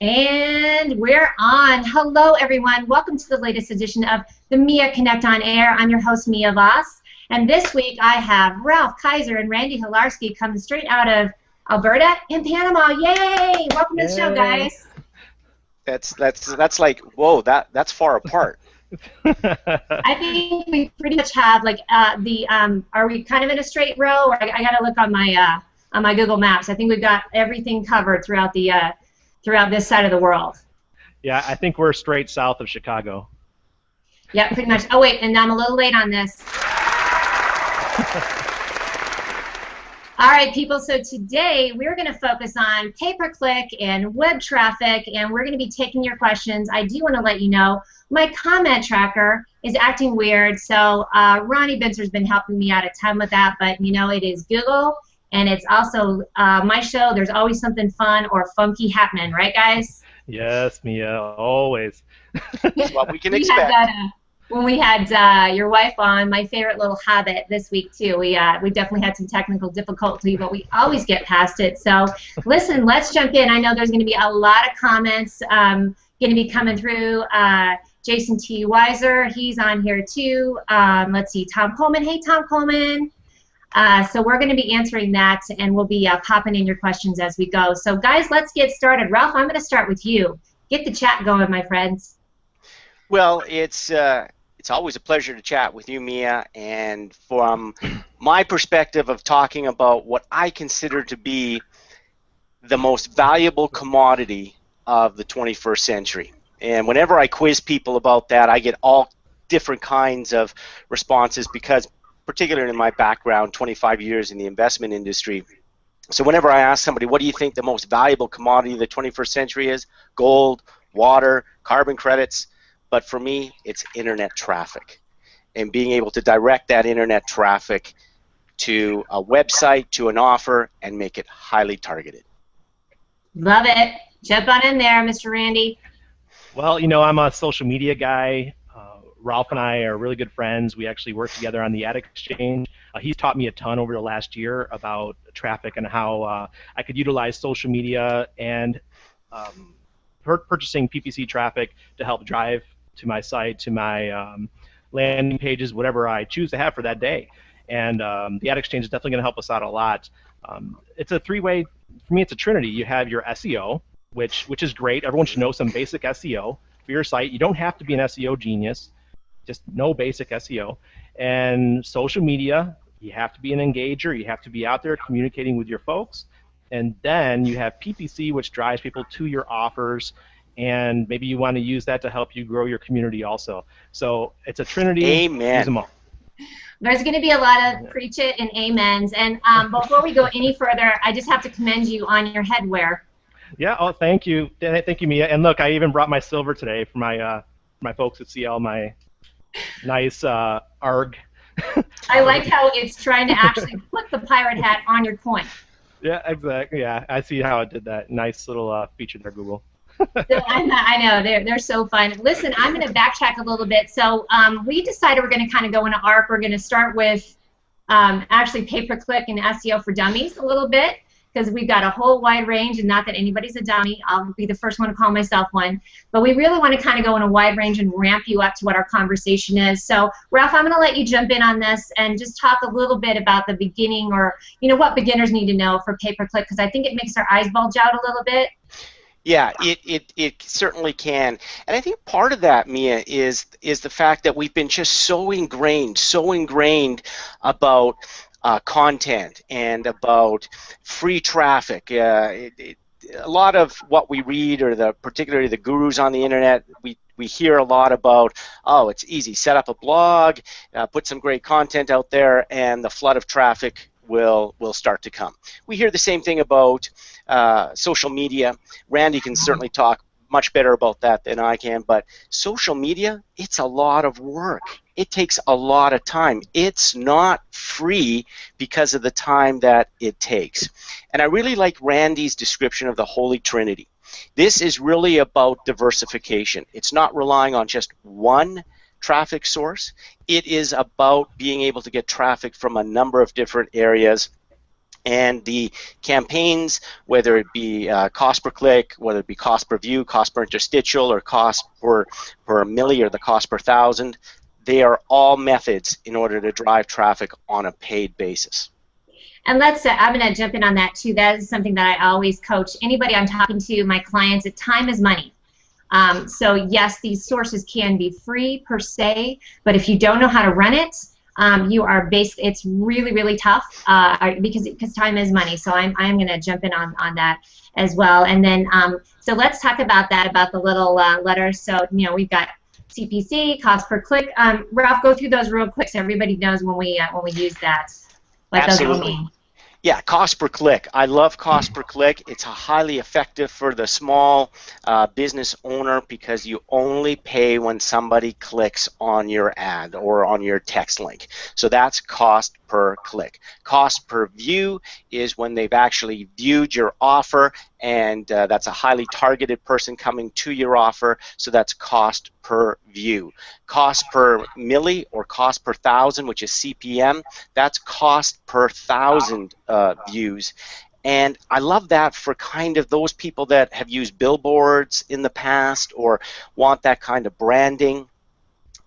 And we're on. Hello, everyone. Welcome to the latest edition of the Mia Connect on Air. I'm your host, Mia Voss. And this week I have Ralf Kaiser and Randy Hilarski coming straight out of Alberta and Panama. Yay! Welcome to the show, guys. That's like, whoa, that's far apart. I think we pretty much have like are we kind of in a straight row? Or I got to look on my Google Maps. I think we've got everything covered throughout this side of the world. Yeah, I think we're straight south of Chicago. Yeah, pretty much. Oh, wait, and I'm a little late on this. All right, people, so today we're going to focus on pay-per-click and web traffic, and we're going to be taking your questions. I do want to let you know my comment tracker is acting weird, so Ronnie Bintzer's been helping me out a ton with that, but, you know, it is Google. And it's also my show. There's always something fun or funky happening, right, guys? Yes, Mia, always. That's what we can expect. When we had your wife on, my favorite little habit this week, too. We definitely had some technical difficulty, but we always get past it. So, listen, let's jump in. I know there's going to be a lot of comments going to be coming through. Jason T. Weiser, he's on here, too. Let's see, Tom Coleman. Hey, Tom Coleman. So we're going to be answering that, and we'll be popping in your questions as we go. So, guys, let's get started. Ralf, I'm going to start with you. Get the chat going, my friends. Well, it's always a pleasure to chat with you, Mia, and from my perspective of talking about what I consider to be the most valuable commodity of the 21st century. And whenever I quiz people about that, I get all different kinds of responses because particularly in my background, 25 years in the investment industry. So whenever I ask somebody, what do you think the most valuable commodity of the 21st century is? Gold, water, carbon credits. But for me, it's internet traffic. And being able to direct that internet traffic to a website, to an offer, and make it highly targeted. Love it. Jump on in there, Mr. Randy. Well, you know, I'm a social media guy. Ralf and I are really good friends. We actually work together on the ad exchange. He's taught me a ton over the last year about traffic and how I could utilize social media and purchasing PPC traffic to help drive to my site, to my landing pages, whatever I choose to have for that day. And the ad exchange is definitely going to help us out a lot. It's a three-way, for me it's a trinity. You have your SEO, which is great. Everyone should know some basic SEO for your site. You don't have to be an SEO genius. Just no basic SEO. And social media, you have to be an engager. You have to be out there communicating with your folks. And then you have PPC, which drives people to your offers. And maybe you want to use that to help you grow your community also. So it's a trinity. Amen. Use them all. There's going to be a lot of preach it and amens. And before we go any further, I just have to commend you on your headwear. Yeah, oh, thank you. Thank you, Mia. And look, I even brought my silver today for my folks at CL, my nice ARG. I like how it's trying to actually put the pirate hat on your coin. Yeah, exactly. Yeah, I see how it did that. Nice little feature there, Google. I know, they're so fun. Listen, I'm going to backtrack a little bit. So we decided we're going to kind of go into ARC. We're going to start with actually pay-per-click and SEO for dummies a little bit, because we've got a whole wide range, and not that anybody's a dummy. I'll be the first one to call myself one. But we really want to kind of go in a wide range and ramp you up to what our conversation is. So, Ralf, I'm going to let you jump in on this and just talk a little bit about the beginning, or, you know, what beginners need to know for pay-per-click, because I think it makes our eyes bulge out a little bit. Yeah, it certainly can. And I think part of that, Mia, is the fact that we've been just so ingrained about content and about free traffic. A lot of what we read, or particularly the gurus on the internet, we hear a lot about, oh, it's easy, set up a blog, put some great content out there, and the flood of traffic will start to come. We hear the same thing about social media. Randy can certainly talk much better about that than I can, but social media, it's a lot of work. It takes a lot of time. It's not free because of the time that it takes. And I really like Randy's description of the Holy Trinity. This is really about diversification. It's not relying on just one traffic source. It is about being able to get traffic from a number of different areas And the campaigns, whether it be cost per click, whether it be cost per view, cost per interstitial, or cost per milli, or the cost per thousand, they are all methods in order to drive traffic on a paid basis. And I'm going to jump in on that too. That is something that I always coach anybody I'm talking to, my clients, that time is money. So yes, these sources can be free per se, but if you don't know how to run it, you are it's really, really tough because time is money. So I'm going to jump in on that as well. And then so let's talk about that, about the little letters. So we've got CPC, cost per click. Ralph, go through those real quick so everybody knows when we use that. What Absolutely. those all mean. Yeah, cost per click. I love cost per click. It's highly effective for the small business owner because you only pay when somebody clicks on your ad or on your text link. So that's cost per click. Cost per view is when they've actually viewed your offer, and that's a highly targeted person coming to your offer, so that's cost per view. Cost per milli or cost per thousand, which is CPM, that's cost per thousand views. And I love that for kind of those people that have used billboards in the past or want that kind of branding.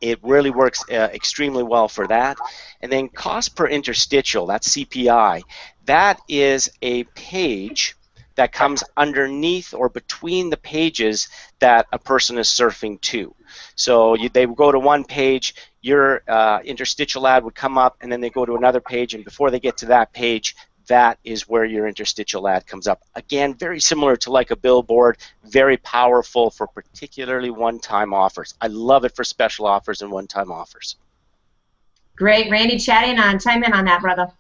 It really works extremely well for that. And then cost per interstitial, that's CPI. That is a page that comes underneath or between the pages that a person is surfing to. So they would go to one page, your interstitial ad would come up, and then they go to another page, and before they get to that page, that is where your interstitial ad comes up. Again, very similar to like a billboard, very powerful for particularly one-time offers. I love it for special offers and one-time offers. Great. Randy, chime in on that, brother.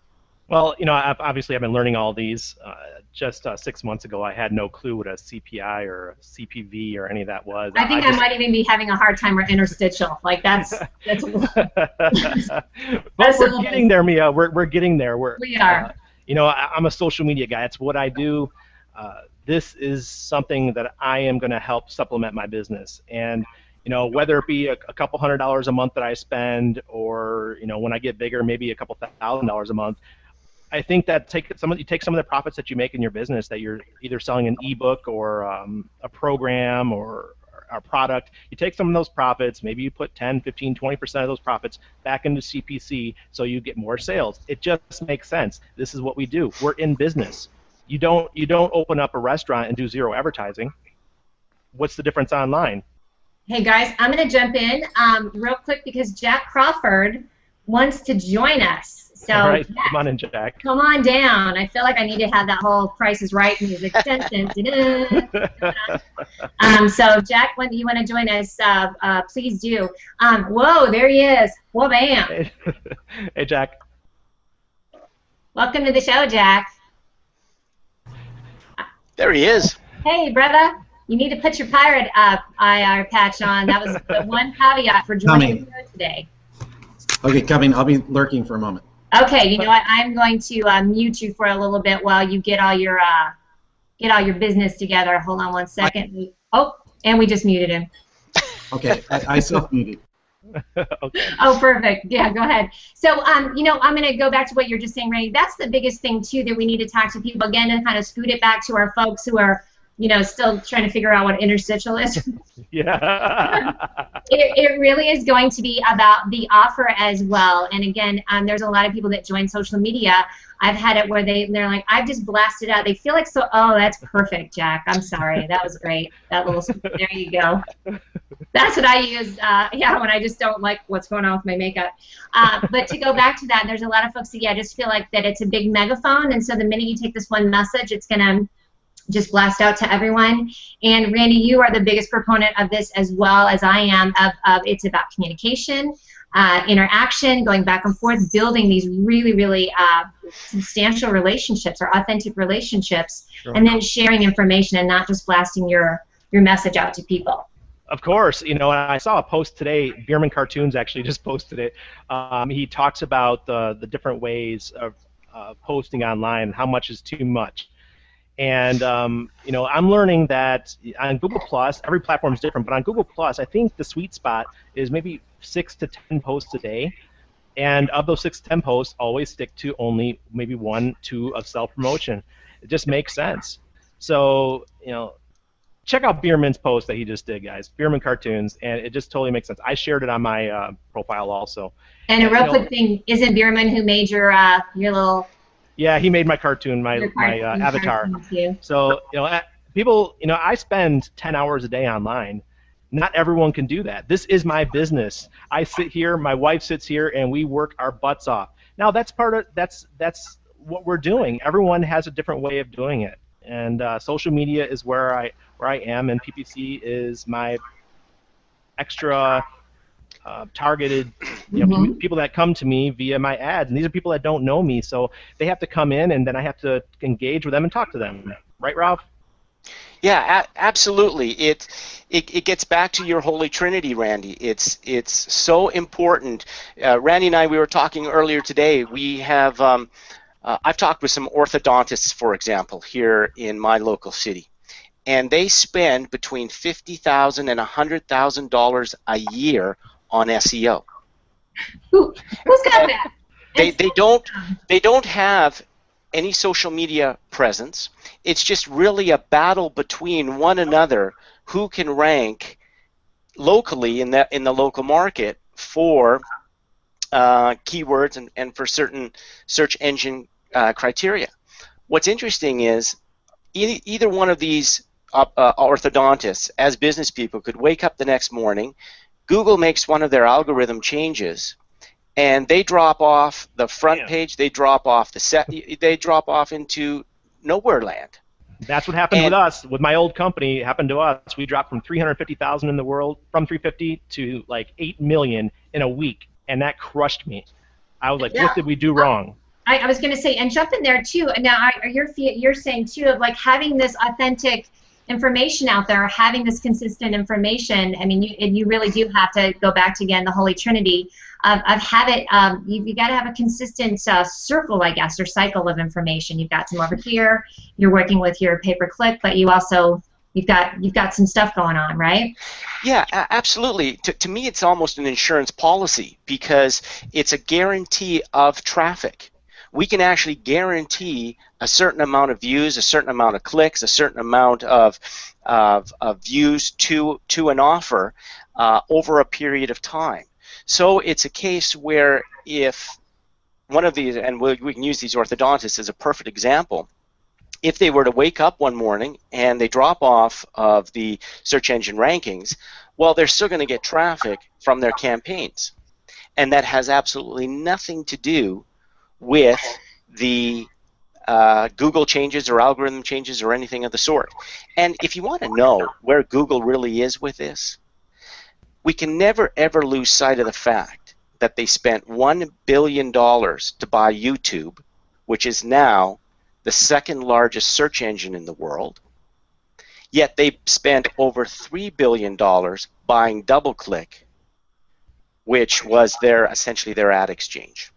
Well, obviously I've been learning all these. Just 6 months ago, I had no clue what a CPI or a CPV or any of that was. I think I might even be having a hard time with interstitial. Like that's But we're getting there, Mia. We're getting there. We are. I'm a social media guy. That's what I do. This is something that I am going to help supplement my business. And, whether it be a couple $100 a month that I spend or, when I get bigger, maybe a couple $1,000 a month, I think that you take some of the profits that you make in your business that you're either selling an ebook or a program or a product, you take some of those profits, maybe you put 10, 15, 20% of those profits back into CPC so you get more sales. It just makes sense. This is what we do. We're in business. You don't open up a restaurant and do zero advertising. What's the difference online? Hey guys, I'm going to jump in real quick because Jack Crawford wants to join us. So, all right, Jack, come on in, Jack. Come on down. I feel like I need to have that whole Price is Right music. So, Jack, when you want to join us, please do. Whoa, there he is. Whoa, bam. Hey, Jack. Welcome to the show, Jack. There he is. Hey, brother. You need to put your pirate IR patch on. That was the one caveat for joining the show today. Okay, coming. I'll be lurking for a moment. Okay, you know what? I'm going to mute you for a little bit while you get all your business together. Hold on one second. And we just muted him. Okay, I self-muted. Okay. Oh, perfect. Yeah, go ahead. So, I'm going to go back to what you're just saying, Ray. That's the biggest thing too that we need to talk to people again and kind of scoot it back to our folks who are, still trying to figure out what interstitial is. Yeah. It really is going to be about the offer as well. And again, there's a lot of people that join social media. I've had it where they're like, I've just blasted out. They feel like oh, that's perfect, Jack. I'm sorry. That was great. That little, there you go. That's what I use, when I just don't like what's going on with my makeup. But to go back to that, there's a lot of folks that, just feel like that it's a big megaphone. And so the minute you take this one message, it's going to just blast out to everyone. And Randy, you are the biggest proponent of this as well as I am of it's about communication, interaction, going back and forth, building these really, really substantial relationships or authentic relationships, sure. And then sharing information and not just blasting your message out to people. Of course, I saw a post today. Bierman Cartoons actually just posted it. He talks about the different ways of posting online and how much is too much. And I'm learning that on Google+, every platform is different, but on Google+, I think the sweet spot is maybe 6 to 10 posts a day. And of those 6 to 10 posts, always stick to only maybe 1, 2 of self-promotion. It just makes sense. So, check out Bierman's post that he just did, guys. Bierman cartoons, and it just totally makes sense. I shared it on my profile also. And a real quick thing, isn't Bierman who made your little? Yeah, he made my cartoon, my avatar. So, people, I spend 10 hours a day online. Not everyone can do that. This is my business. I sit here, my wife sits here, and we work our butts off. Now, that's what we're doing. Everyone has a different way of doing it. And social media is where I am, and PPC is my extra targeted people that come to me via my ads. And these are people that don't know me, so they have to come in, and then I have to engage with them and talk to them. Right, Ralph? Yeah, absolutely. It gets back to your holy trinity, Randy. It's so important. Randy and I, we were talking earlier today. We have I've talked with some orthodontists, for example, here in my local city, and they spend between $50,000 and $100,000 a year on SEO. Who's got that? They don't have any social media presence. It's just really a battle between one another who can rank locally in the local market for keywords and for certain search engine criteria. What's interesting is either one of these orthodontists, as business people, could wake up the next morning, Google makes one of their algorithm changes, and they drop off the front page, they drop off they drop off into nowhere land. That's what happened with us. With my old company, it happened to us. We dropped from 350,000 in the world, from 350 to like 8 million in a week, and that crushed me. I was like, what did we do wrong? I was going to say, and jump in there too. Now, you're saying too of like having this authentic information out there, having this consistent information. I mean, you really do have to go back to, again, the Holy Trinity of have it. You got to have a consistent circle, I guess, or cycle of information. You've got some over here. You're working with your pay-per-click, but you also you've got some stuff going on, right? Yeah, absolutely. To me, it's almost an insurance policy because it's a guarantee of traffic. We can actually guarantee a certain amount of views, a certain amount of clicks, a certain amount of views to an offer over a period of time. So it's a case where if one of these, and we can use these orthodontists as a perfect example, if they were to wake up one morning and they drop off of the search engine rankings, well, they're still going to get traffic from their campaigns. And that has absolutely nothing to do with the Google changes or algorithm changes or anything of the sort. And if you want to know where Google really is with this, we can never ever lose sight of the fact that they spent $1 billion to buy YouTube, which is now the second largest search engine in the world, yet they spent over $3 billion buying DoubleClick, which was essentially their ad exchange.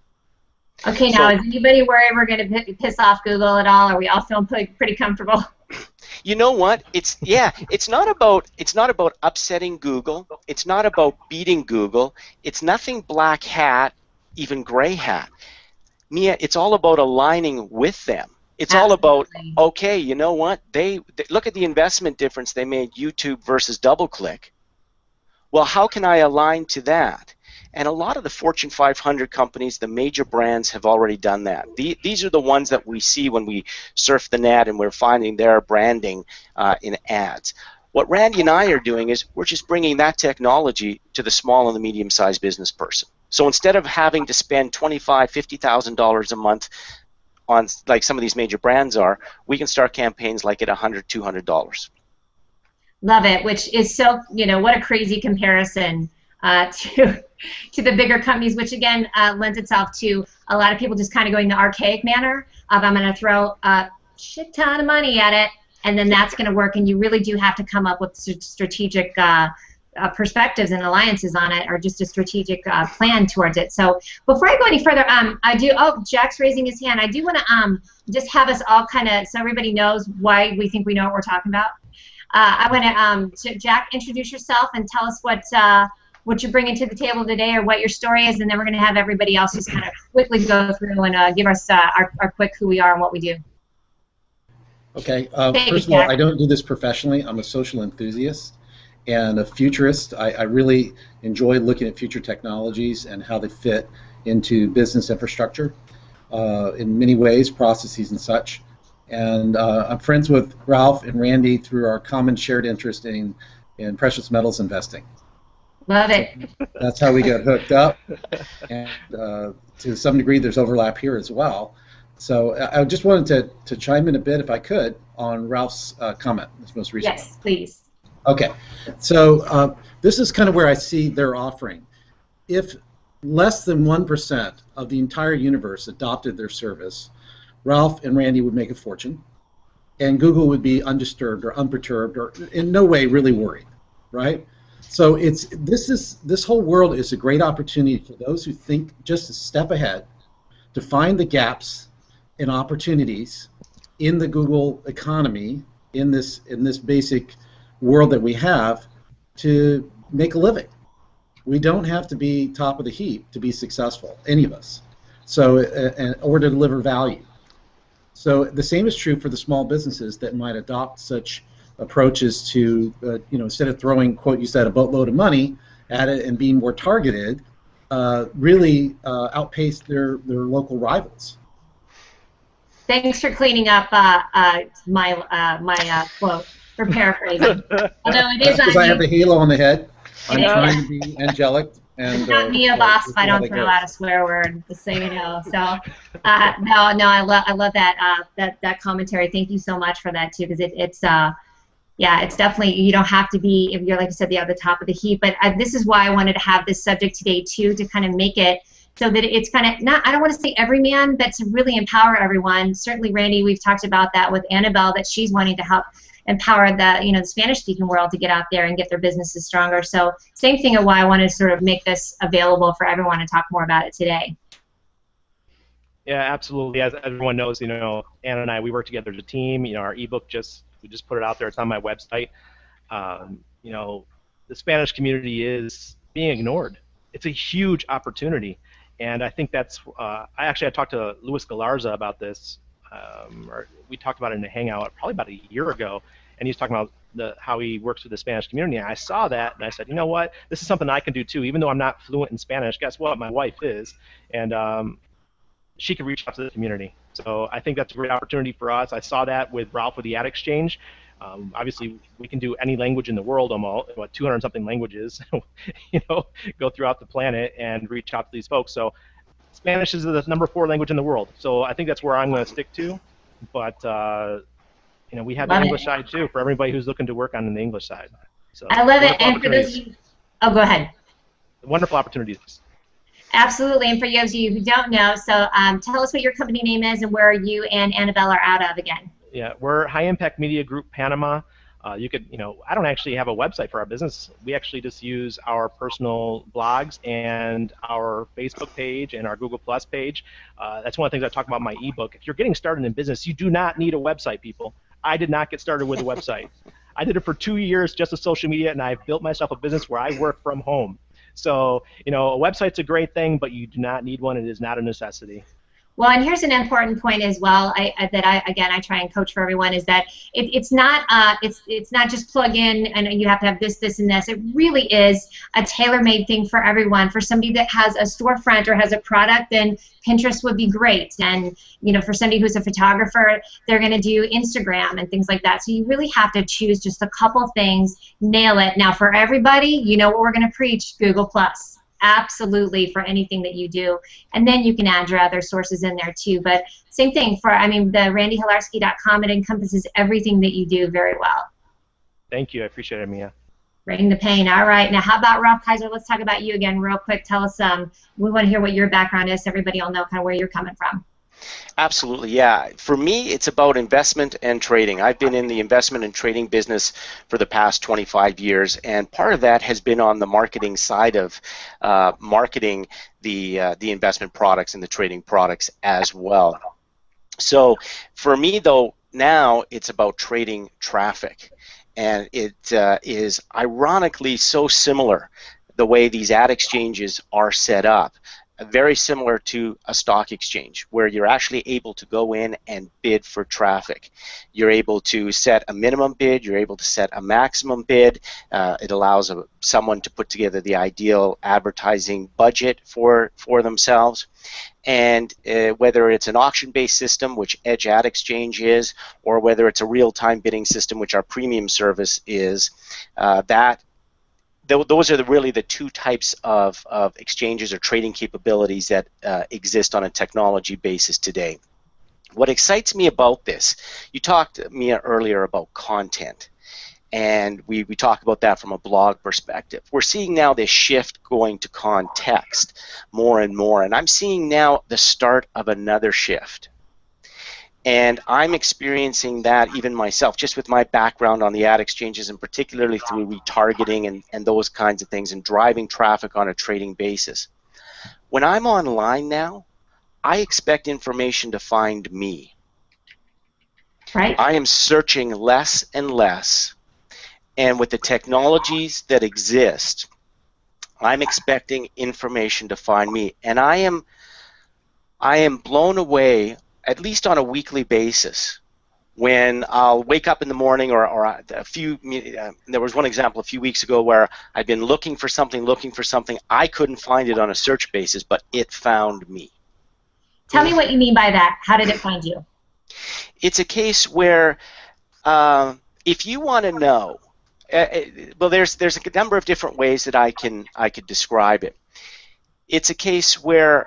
Okay, now is anybody worried we're going to piss off Google at all? Are we all feeling pretty comfortable? You know what? It's not about upsetting Google. It's not about beating Google. It's nothing black hat, even gray hat. Mia, it's all about aligning with them. It's all about, okay, you know what? They look at the investment difference they made, YouTube versus DoubleClick. Well, how can I align to that? And a lot of the Fortune 500 companies, the major brands, have already done that. These are the ones that we see when we surf the net and we're finding their branding in ads. What Randy and I are doing is we're just bringing that technology to the small and the medium-sized business person. So instead of having to spend $25,000, $50,000 a month on, like some of these major brands are, we can start campaigns like at $100, $200. Love it, which is so, what a crazy comparison to the bigger companies, which again lends itself to a lot of people just kind of going the archaic manner of I'm going to throw a shit ton of money at it, and then that's going to work. And you really do have to come up with strategic perspectives and alliances on it, or just a strategic plan towards it. So before I go any further, Jack's raising his hand. I do want to just have us all kind of, so everybody knows why we think we know what we're talking about. I want to, Jack, introduce yourself and tell us what what you're bringing to the table today or what your story is, and then we're going to have everybody else just kind of quickly go through and give us our quick who we are and what we do. Okay. Thank First of you, all, Jack. I don't do this professionally. I'm a social enthusiast and a futurist. I really enjoy looking at future technologies and how they fit into business infrastructure in many ways, processes and such. And I'm friends with Ralph and Randy through our common shared interest in precious metals investing. Love it. That's how we got hooked up. And to some degree, there's overlap here as well. So I just wanted to chime in a bit, if I could, on Ralph's comment, this most recent. Yes, please. Okay. So this is kind of where I see their offering. If less than 1% of the entire universe adopted their service, Ralph and Randy would make a fortune, and Google would be undisturbed or unperturbed or in no way really worried, right? So this whole world is a great opportunity for those who think just a step ahead to find the gaps and opportunities in the Google economy, in this basic world that we have, to make a living. We don't have to be top of the heap to be successful, any of us, so or to deliver value. So the same is true for the small businesses that might adopt such approaches to, instead of throwing, quote, you said, a boatload of money at it and being more targeted, really outpace their local rivals. Thanks for cleaning up my quote for paraphrasing. Although it is because I have the halo on the head. I'm It is. trying to be angelic. And, It's not me a boss if I don't throw out a swear word, just so you know. So, no, I love that commentary. Thank you so much for that too, because it's definitely, you don't have to be, if you're, like you said, at the top of the heap. But this is why I wanted to have this subject today too, to kind of make it so that it's kind of not, I don't want to say every man, but to really empower everyone. Certainly, Randy, we've talked about that with Annabelle, that she's wanting to help empower the Spanish-speaking world to get out there and get their businesses stronger. So same thing of why I wanted to sort of make this available for everyone to talk more about it today. Yeah, absolutely. As everyone knows, Anna and I, we work together as a team. Our ebook we just put it out there. It's on my website. The Spanish community is being ignored. It's a huge opportunity, and I think that's. I talked to Luis Galarza about this. Or we talked about it in a hangout probably about a year ago, and he's talking about how he works with the Spanish community. And I saw that, and I said, you know what? This is something I can do too. Even though I'm not fluent in Spanish, guess what? My wife is, and she can reach out to the community. So I think that's a great opportunity for us. I saw that with Ralph with the Ad Exchange. Obviously, we can do any language in the world, almost 200-something languages, go throughout the planet and reach out to these folks. So Spanish is the #4 language in the world, so I think that's where I'm going to stick to. But we have the English side too for everybody who's looking to work on the English side. So I love it, and for those of you, go ahead. Wonderful opportunities. Absolutely, and for those of you who don't know, so tell us what your company name is and where you and Annabelle are out of again. Yeah, we're High Impact Media Group Panama. I don't actually have a website for our business. We actually just use our personal blogs and our Facebook page and our Google Plus page. That's one of the things I talk about in my ebook. If you're getting started in business, you do not need a website, people. I did not get started with a website. I did it for 2 years just with social media, and I've built myself a business where I work from home. So, a website's a great thing, but you do not need one. It is not a necessity. Well, and here's an important point as well. I try and coach for everyone is that it's not just plug in and you have to have this, and this. It really is a tailor-made thing for everyone. For somebody that has a storefront or has a product, then Pinterest would be great. And for somebody who's a photographer, they're going to do Instagram and things like that. So you really have to choose just a couple things, nail it. Now, for everybody, what we're going to preach: Google Plus. Absolutely, for anything that you do, and then you can add your other sources in there too. But same thing for, the randyhilarski.com, it encompasses everything that you do very well. Thank you, I appreciate it, Mia. Bring the pain. All right, now how about Ralf Kaiser? Let's talk about you again real quick. Tell us, we want to hear what your background is so everybody will know kind of where you're coming from. Absolutely, yeah. For me, it's about investment and trading. I've been in the investment and trading business for the past 25 years, and part of that has been on the marketing side of marketing the investment products and the trading products as well. So for me, though, now it's about trading traffic, and it is ironically so similar the way these ad exchanges are set up, very similar to a stock exchange, where you're actually able to go in and bid for traffic. You're able to set a minimum bid, you're able to set a maximum bid. It allows someone to put together the ideal advertising budget for themselves. And whether it's an auction-based system, which Edge Ad Exchange is, or whether it's a real-time bidding system, which our premium service is, those are really the two types of exchanges or trading capabilities that exist on a technology basis today. What excites me about this, you talked, Mia, earlier about content, and we talk about that from a blog perspective. We're seeing now this shift going to context more and more, and I'm seeing now the start of another shift. And I'm experiencing that even myself, just with my background on the ad exchanges, and particularly through retargeting and those kinds of things, and driving traffic on a trading basis. When I'm online now, I expect information to find me. Right. I am searching less and less, and with the technologies that exist, I'm expecting information to find me. And I am blown away, at least on a weekly basis, when I'll wake up in the morning, or there was one example a few weeks ago where I'd been looking for something, I couldn't find it on a search basis, but it found me. Tell me what you mean by that. How did it find you? It's a case where if you want to know, well, there's a number of different ways that I could describe it. It's a case where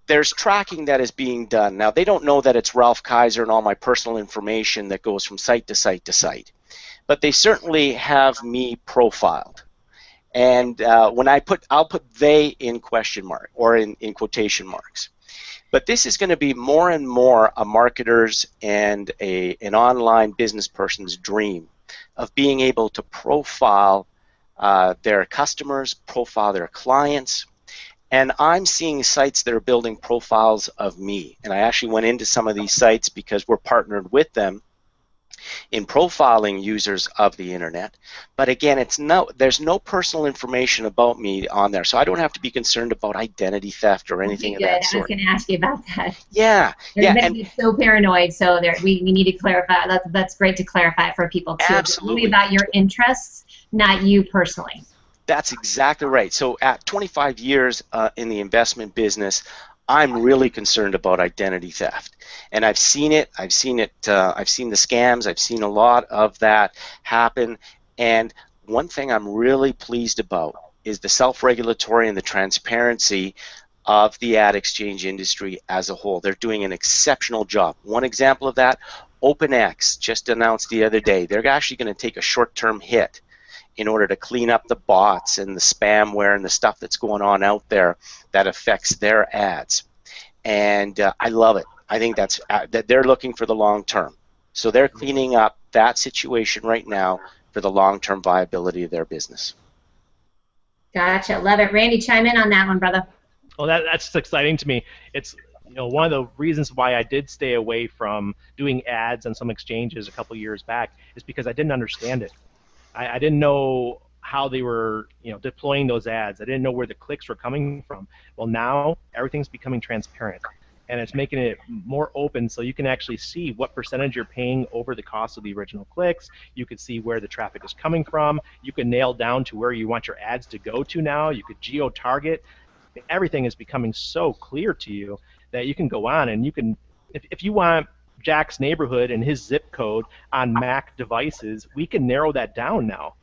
there's tracking that is being done. Now, they don't know that it's Ralf Kaiser and all my personal information that goes from site to site to site, but they certainly have me profiled. And when I'll put they in question mark, or in quotation marks. But this is going to be more and more a marketer's and an online business person's dream of being able to profile their customers, profile their clients. And I'm seeing sites that are building profiles of me. And I actually went into some of these sites because we're partnered with them in profiling users of the internet. But again, there's no personal information about me on there, so I don't have to be concerned about identity theft or anything of that sort. I was going to ask you about that. Yeah, Everybody is so paranoid, so we need to clarify. That's great to clarify it for people too. Absolutely. It's really about your interests, not you personally. That's exactly right. So at 25 years in the investment business, I'm really concerned about identity theft, and I've seen it. I've seen the scams. I've seen a lot of that happen. And one thing I'm really pleased about is the self-regulatory and the transparency of the ad exchange industry as a whole. They're doing an exceptional job. One example of that, OpenX just announced the other day they're actually going to take a short-term hit in order to clean up the bots and the spamware and the stuff that's going on out there that affects their ads. And I love it. I think that they're looking for the long term. So they're cleaning up that situation right now for the long-term viability of their business. Gotcha. Love it. Randy, chime in on that one, brother. Well, that's exciting to me. It's one of the reasons why I did stay away from doing ads on some exchanges a couple years back is because I didn't understand it. I didn't know how they were deploying those ads. I didn't know where the clicks were coming from. Well, now everything's becoming transparent, and it's making it more open so you can actually see what percentage you're paying over the cost of the original clicks. You can see where the traffic is coming from. You can nail down to where you want your ads to go to now. You could geo-target. Everything is becoming so clear to you that you can go on and you can, if you want Jack's neighborhood and his zip code on Mac devices, we can narrow that down now.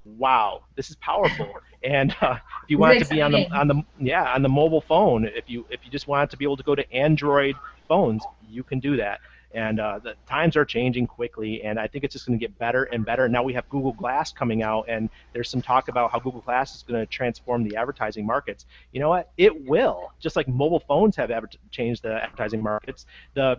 Wow, this is powerful. And if you want it to be on the mobile phone, if you just want it to be able to go to Android phones, you can do that. And the times are changing quickly, and I think it's just going to get better and better. Now we have Google Glass coming out, and there's some talk about how Google Glass is going to transform the advertising markets. You know what? It will. Just like mobile phones have changed the advertising markets, the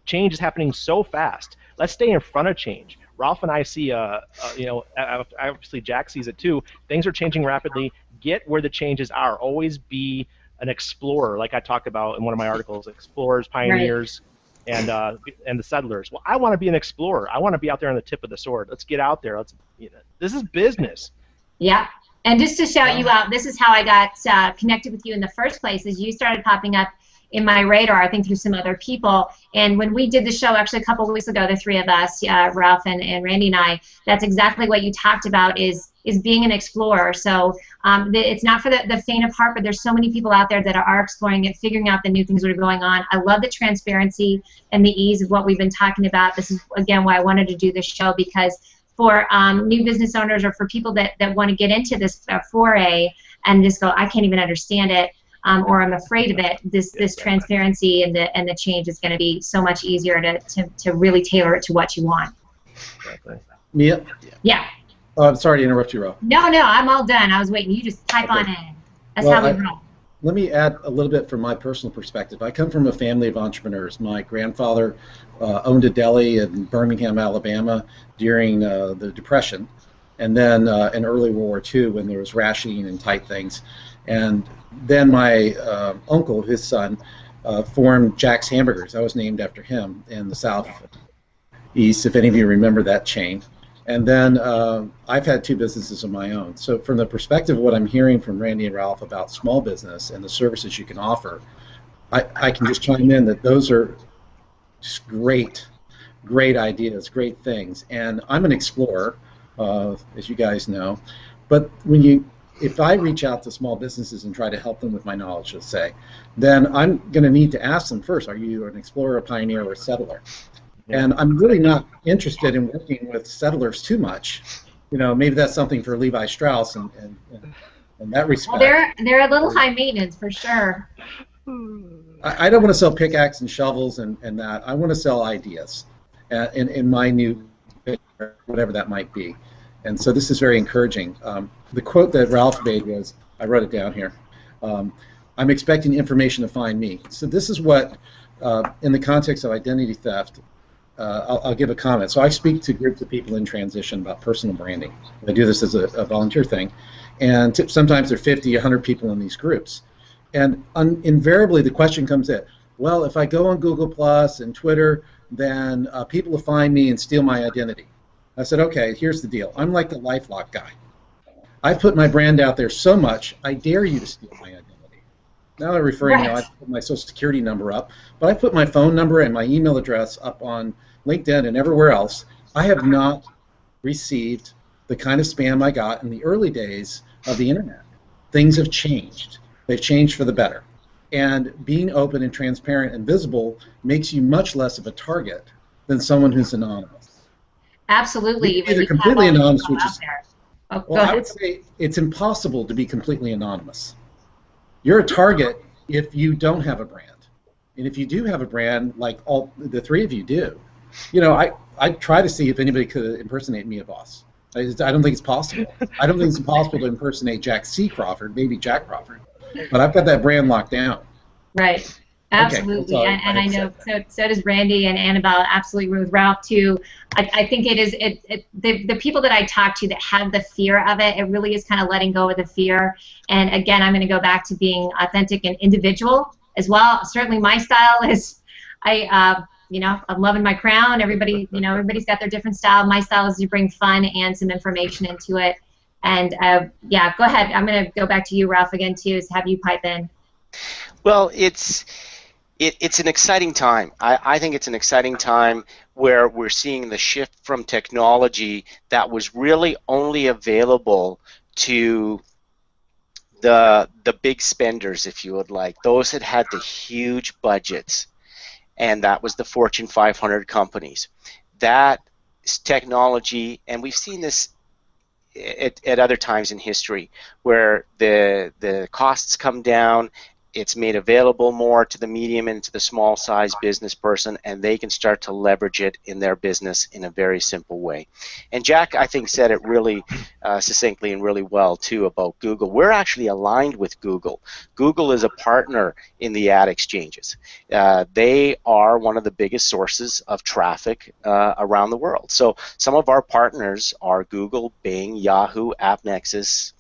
change is happening so fast. Let's stay in front of change. Ralph and I see, obviously Jack sees it too. Things are changing rapidly. Get where the changes are. Always be an explorer, like I talk about in one of my articles. Explorers, pioneers, and the settlers. Well, I want to be an explorer. I want to be out there on the tip of the sword. Let's get out there. This is business. Yeah. And just to shout you out, this is how I got connected with you in the first place, is you started popping up in my radar, I think through some other people. And when we did the show actually a couple of weeks ago, the three of us, Ralph and Randy and I, that's exactly what you talked about, is being an explorer. So it's not for the faint of heart, but there's so many people out there that are exploring it, figuring out the new things that are going on. I love the transparency and the ease of what we've been talking about. This is, again, why I wanted to do this show, because for new business owners or for people that want to get into this foray and just go, I can't even understand it, or I'm afraid of it, this transparency and the change is going to be so much easier to really tailor it to what you want. Mia? Yeah. Oh, I'm sorry to interrupt you, Ralph. No, I'm all done. I was waiting. You just type on in. That's how we roll. Let me add a little bit from my personal perspective. I come from a family of entrepreneurs. My grandfather owned a deli in Birmingham, Alabama during the Depression, and then in early World War II when there was rationing and tight things. And then my uncle, his son, formed Jack's Hamburgers. I was named after him in the Southeast, if any of you remember that chain. And then I've had two businesses of my own. So from the perspective of what I'm hearing from Randy and Ralph about small business and the services you can offer, I can just chime in that those are just great ideas, great things. And I'm an explorer, as you guys know. But if I reach out to small businesses and try to help them with my knowledge, let's say, then I'm going to need to ask them first, are you an explorer, a pioneer, or a settler? And I'm really not interested in working with settlers too much. Maybe that's something for Levi Strauss and that respect. Well, they're a little high maintenance for sure. I don't want to sell pickaxe and shovels and that. I want to sell ideas in my new, whatever that might be. And so this is very encouraging. The quote that Ralph made was, I wrote it down here, I'm expecting information to find me. So this is what, in the context of identity theft, I'll give a comment. So I speak to groups of people in transition about personal branding. I do this as a volunteer thing. And sometimes there are 50, 100 people in these groups. And invariably the question comes in, well, if I go on Google Plus and Twitter, then people will find me and steal my identity. I said, okay, here's the deal. I'm like the LifeLock guy. I put my brand out there so much, I dare you to steal my identity. Now I'm referring, I put my social security number up, but I put my phone number and my email address up on LinkedIn and everywhere else. I have not received the kind of spam I got in the early days of the internet. Things have changed. They've changed for the better. And being open and transparent and visible makes you much less of a target than someone who's anonymous. Absolutely. Either completely anonymous, which is, well, I would say it's impossible to be completely anonymous. You're a target if you don't have a brand. And if you do have a brand, like all the three of you do, I try to see if anybody could impersonate Mia Voss. I don't think it's possible. I don't think it's impossible to impersonate Jack C. Crawford, maybe Jack Crawford. But I've got that brand locked down. Right. Absolutely. Okay, and I know so does Randy and Annabelle, absolutely, with Ralph too. I think it is the people that I talk to that have the fear of it, it really is kind of letting go of the fear. And again, I'm going to go back to being authentic and individual as well. Certainly my style is I'm loving my crown. Everybody's got their different style. My style is to bring fun and some information into it. And yeah, go ahead. I'm going to go back to you, Ralph, again too, is have you pipe in. Well, it's an exciting time. I think it's an exciting time where we're seeing the shift from technology that was really only available to the big spenders, if you would like, those that had the huge budgets, and that was the Fortune 500 companies. That technology, and we've seen this at other times in history, where the costs come down, it's made available more to the medium and to the small size business person, and they can start to leverage it in their business in a very simple way. And Jack, I think, said it really succinctly and really well too about Google. We're actually aligned with Google. Google is a partner in the ad exchanges. They are one of the biggest sources of traffic around the world. So some of our partners are Google, Bing, Yahoo, AppNexus,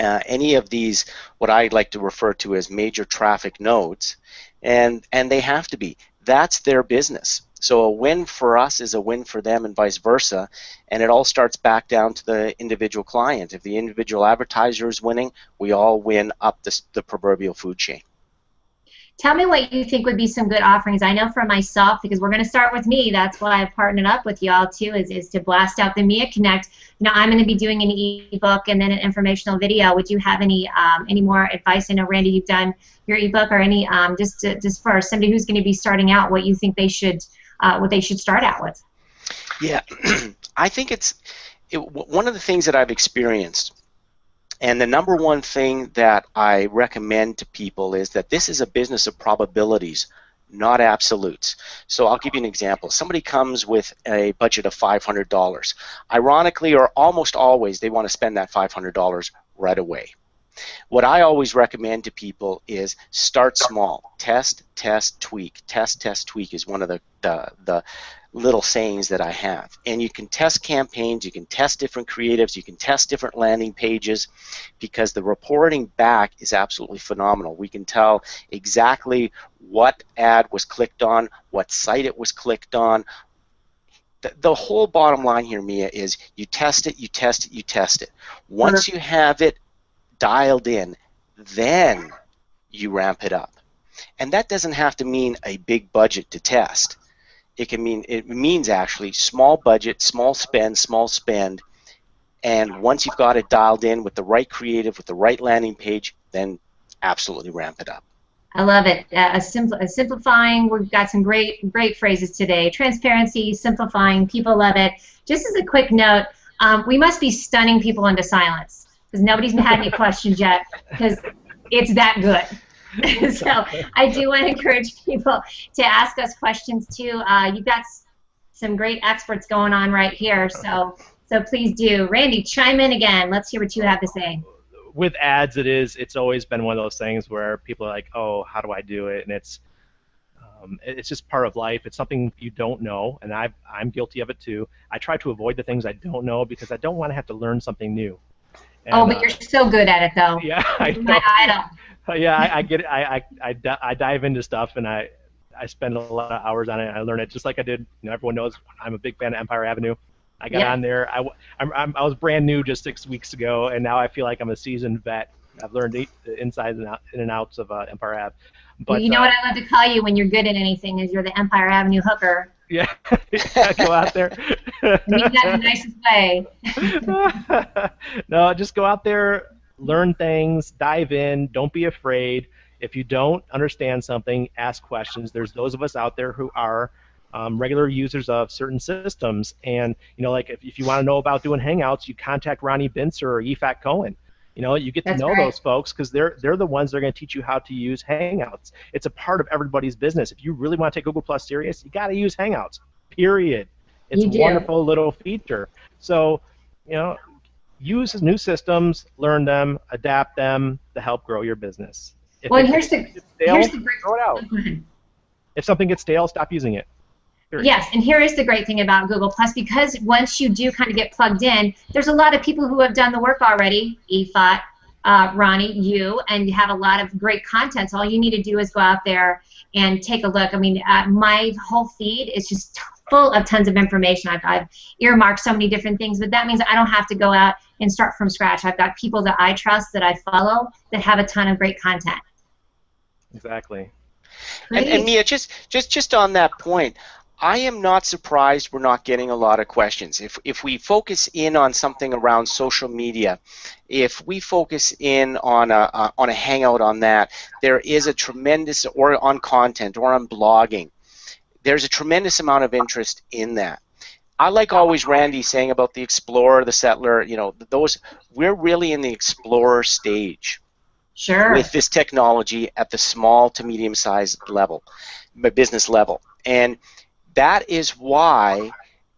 any of these, what I like to refer to as major traffic nodes, and they have to be. That's their business. So a win for us is a win for them and vice versa, and it all starts back down to the individual client. If the individual advertiser is winning, we all win up the proverbial food chain. Tell me what you think would be some good offerings. I know for myself, because we're going to start with me, that's why I've partnered up with y'all too, is to blast out the Mia Connect. You know, I'm going to be doing an ebook and then an informational video. Would you have any more advice? I know, Randy, you've done your ebook, or any just for somebody who's going to be starting out, what you think they should what they should start out with? Yeah, I think one of the things that I've experienced, and the number one thing that I recommend to people, is that this is a business of probabilities, not absolutes. So I'll give you an example. Somebody comes with a budget of $500. Ironically, or almost always, they want to spend that $500 right away. What I always recommend to people is start small. Test, test, tweak. Test, test, tweak is one of the little sayings that I have. And you can test campaigns, you can test different creatives, you can test different landing pages, because the reporting back is absolutely phenomenal. We can tell exactly what ad was clicked on, what site it was clicked on. The whole bottom line here, Mia, is you test it, you test it, you test it. Once you have it dialed in, then you ramp it up. And that doesn't have to mean a big budget to test. It means actually small budget, small spend, and once you've got it dialed in with the right creative, with the right landing page, then absolutely ramp it up. I love it. Simplifying. We've got some great phrases today. Transparency, simplifying. People love it. Just as a quick note, we must be stunning people into silence, because nobody's had any questions yet, because it's that good. So I do want to encourage people to ask us questions too. You've got some great experts going on right here, so please do. Randy, chime in again. Let's hear what you have to say. With ads, it's always been one of those things where people are like, oh, how do I do it? And it's just part of life. It's something you don't know, and I'm guilty of it too. I try to avoid the things I don't know, because I don't want to have to learn something new. And, oh, but you're so good at it, though. Yeah, I know. My idol. Yeah, I get it. I dive into stuff, and I spend a lot of hours on it. I learn it just like I did. You know, everyone knows I'm a big fan of Empire Avenue. I got on there. I was brand new just 6 weeks ago, and now I feel like I'm a seasoned vet. I've learned the insides and outs of Empire Ave. But you know what I love to call you when you're good at anything is you're the Empire Avenue hooker. Yeah, go out there. I mean that in the nicest way. No, just go out there, learn things, dive in. Don't be afraid. If you don't understand something, ask questions. There's those of us out there who are regular users of certain systems, and you know, like if you want to know about doing Hangouts, you contact Ronnie Bintzer or Efat Cohen. You know, you get to know those folks, because they're the ones that are going to teach you how to use Hangouts. It's a part of everybody's business. If you really want to take Google Plus serious, you got to use Hangouts. Period. It's a wonderful little feature. So, you know, use new systems, learn them, adapt them to help grow your business. If here's the great, throw it out. If something gets stale, stop using it. Period. Yes, and here is the great thing about Google Plus, because once you do kind of get plugged in, there's a lot of people who have done the work already. Efat, Ronnie, you, and you have a lot of great content. So all you need to do is go out there and take a look. I mean, my whole feed is just full of tons of information. I've earmarked so many different things, but that means I don't have to go out and start from scratch. I've got people that I trust, that I follow, that have a ton of great content. Exactly. And Mia, just on that point, I am not surprised we're not getting a lot of questions. If we focus in on something around social media, if we focus in on a hangout on that, there is a tremendous, or on content, or on blogging, there's a tremendous amount of interest in that. I like always Randy saying about the explorer, the settler, you know, we're really in the explorer stage. Sure. With this technology at the small to medium-sized level, business level. And that is why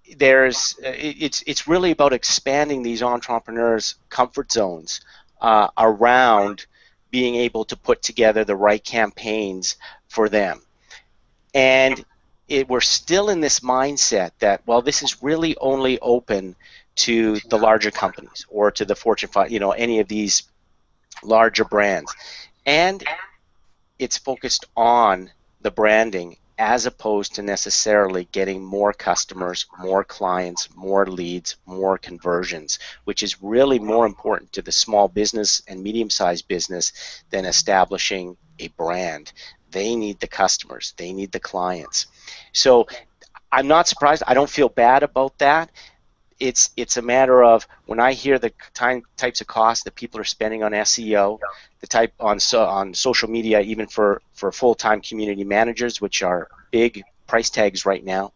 it's really about expanding these entrepreneurs' comfort zones around being able to put together the right campaigns for them. And we're still in this mindset that, well, this is really only open to the larger companies or to the Fortune 5, you know, any of these larger brands. And it's focused on the branding as opposed to necessarily getting more customers, more clients, more leads, more conversions, which is really more important to the small business and medium-sized business than establishing a brand. They need the customers, they need the clients. So I'm not surprised. I don't feel bad about that. It's a matter of when I hear the types of costs that people are spending on SEO, the type on social media, even for full-time community managers, which are big price tags right now.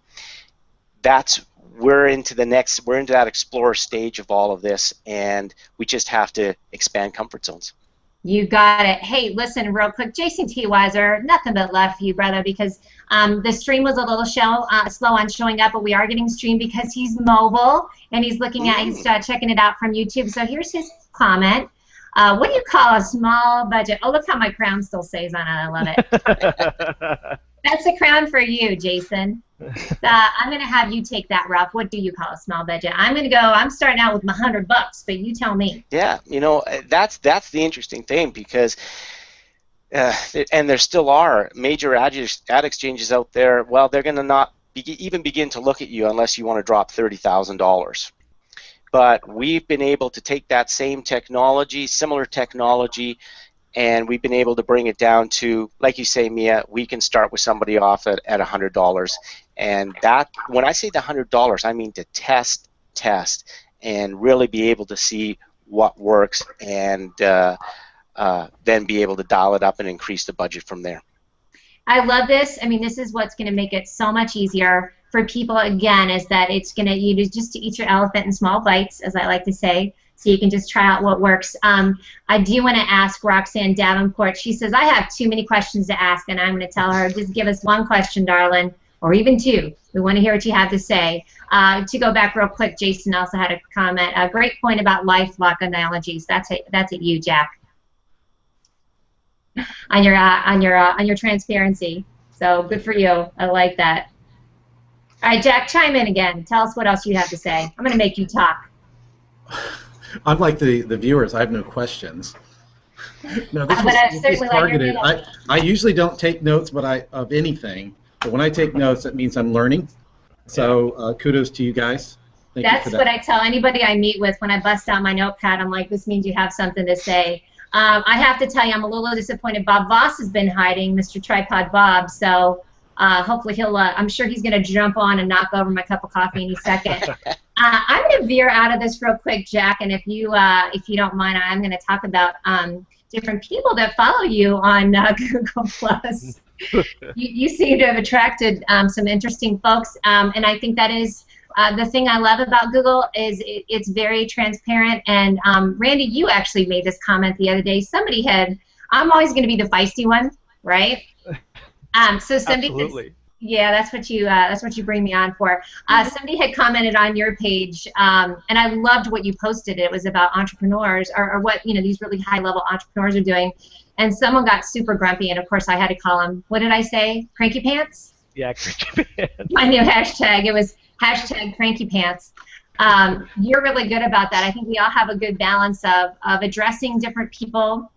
We're into that explorer stage of all of this, and we just have to expand comfort zones. You got it. Hey, listen, real quick, Jason T. Weiser, nothing but love for you, brother, because the stream was a little slow on showing up, but we are getting streamed because he's mobile and he's looking at, he's checking it out from YouTube. So here's his comment. What do you call a small budget? Oh, look how my crown still stays on it. I love it. That's a crown for you, Jason. I'm going to have you take that, Ralph. What do you call a small budget? I'm starting out with my $100, but you tell me. Yeah, you know, that's the interesting thing, because and there still are major ad exchanges out there. Well, they're going to not even begin to look at you unless you want to drop $30,000. But we've been able to take that same technology, similar technology, and we've been able to bring it down to, like you say, Mia, we can start with somebody off at $100. And that, when I say the $100, I mean to test, and really be able to see what works, and then be able to dial it up and increase the budget from there. I love this. I mean, this is what's going to make it so much easier for people, again, is that it's going to, just to eat your elephant in small bites, as I like to say, so you can just try out what works. I do want to ask Roxanne Davenport. She says, I have too many questions to ask, and I'm going to tell her, just give us one question, darling, or even two. We want to hear what you have to say. To go back real quick, Jason also had a comment. A great point about LifeLock analogies. That's at you, Jack. On your transparency. So good for you. I like that. All right, Jack, chime in again. Tell us what else you have to say. I'm going to make you talk. Unlike the viewers, I have no questions. No, this is targeted. I usually don't take notes, of anything. But when I take notes, that means I'm learning. So kudos to you guys. Thank you for that. What I tell anybody I meet with when I bust out my notepad. I'm like, this means you have something to say. I have to tell you, I'm a little disappointed. Bob Voss has been hiding, Mr. Tripod Bob. So hopefully he'll. I'm sure he's going to jump on and knock over my cup of coffee any second. I'm going to veer out of this real quick, Jack, and if you don't mind, I'm going to talk about different people that follow you on Google Plus. You seem to have attracted some interesting folks, and I think that is the thing I love about Google is it's very transparent. And Randy, you actually made this comment the other day. Somebody had, I'm always going to be the feisty one, right? So somebody. Absolutely. Yeah, that's what you bring me on for. Somebody had commented on your page, and I loved what you posted. It was about entrepreneurs, or what these really high-level entrepreneurs are doing. And someone got super grumpy, and of course I had to call him. What did I say? Cranky pants? Yeah, cranky pants. My new hashtag. It was hashtag cranky pants. You're really good about that. I think we all have a good balance of addressing different people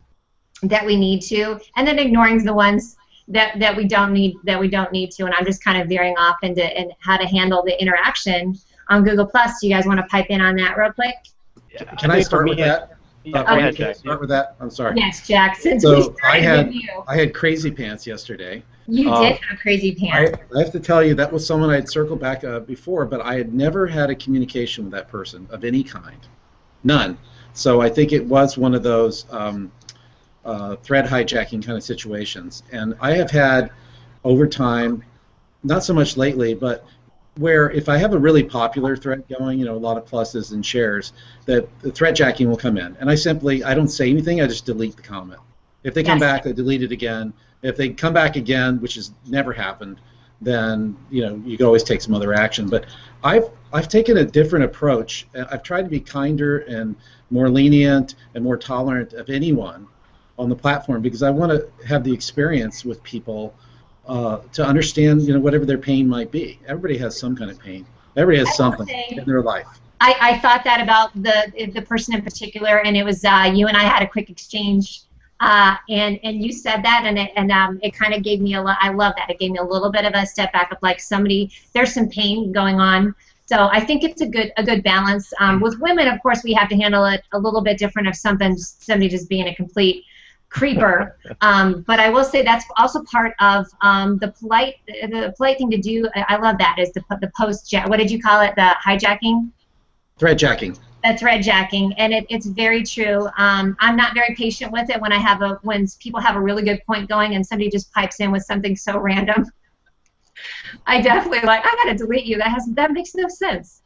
that we need to, and then ignoring the ones that we don't need to. And I'm just kind of veering off into how to handle the interaction on Google Plus. Do you guys want to pipe in on that real quick? Yeah, Can I start with that? Yeah, go ahead, Jack. Start with that. I'm sorry. Yes, Jack. Since so we started with you. I had crazy pants yesterday. You did have crazy pants. I have to tell you, that was someone I had circled back before, but I had never had a communication with that person of any kind. None. So I think it was one of those thread hijacking kind of situations. And I have had, over time, not so much lately, but where if I have a really popular thread going, a lot of pluses and shares, that the thread jacking will come in. And I don't say anything, I just delete the comment. If they come back, I delete it again. If they come back again, which has never happened, then you can always take some other action. But I've taken a different approach. I've tried to be kinder and more lenient and more tolerant of anyone on the platform, because I want to have the experience with people to understand whatever their pain might be. Everybody has some kind of pain. Everybody has something in their life. I thought that about the person in particular, and it was you and I had a quick exchange And you said that, and it kind of gave me I love that. It gave me a little bit of a step back of like there's some pain going on. So I think it's a good balance. With women, of course, we have to handle it a little bit different if somebody just being a complete creeper. But I will say that's also part of the polite thing to do. I love that is the post. What did you call it? The hijacking? Threadjacking. That's threadjacking, and it's very true. I'm not very patient with it when people have a really good point going and somebody just pipes in with something so random. I definitely I gotta delete you. That makes no sense.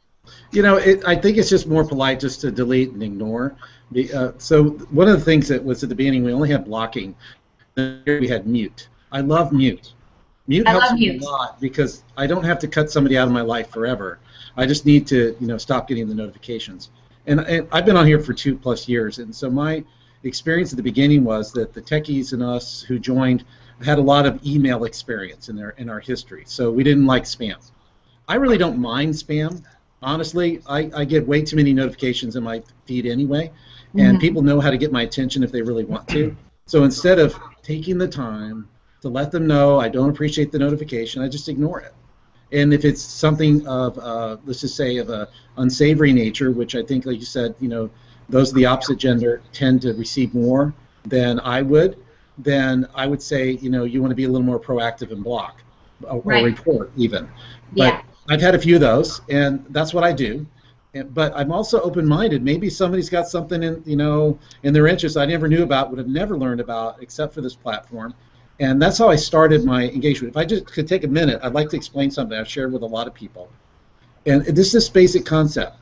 I think it's just more polite just to delete and ignore. So one of the things that was at the beginning, we only had blocking. We had mute. I love mute. Mute helps me a lot because I don't have to cut somebody out of my life forever. I just need to, stop getting the notifications. And I've been on here for 2+ years, and so my experience at the beginning was that the techies and us who joined had a lot of email experience in our history, so we didn't like spam. I really don't mind spam. Honestly, I get way too many notifications in my feed anyway, and people know how to get my attention if they really want to. So instead of taking the time to let them know I don't appreciate the notification, I just ignore it. And if it's something of, let's just say, of a unsavory nature, which I think, like you said, those of the opposite gender tend to receive more than I would, then I would say, you want to be a little more proactive and block or report even. But I've had a few of those, and that's what I do. But I'm also open-minded. Maybe somebody's got something in their interest I never knew about, would have never learned about, except for this platform. And that's how I started my engagement. If I just could take a minute, I'd like to explain something I've shared with a lot of people. And this is this basic concept,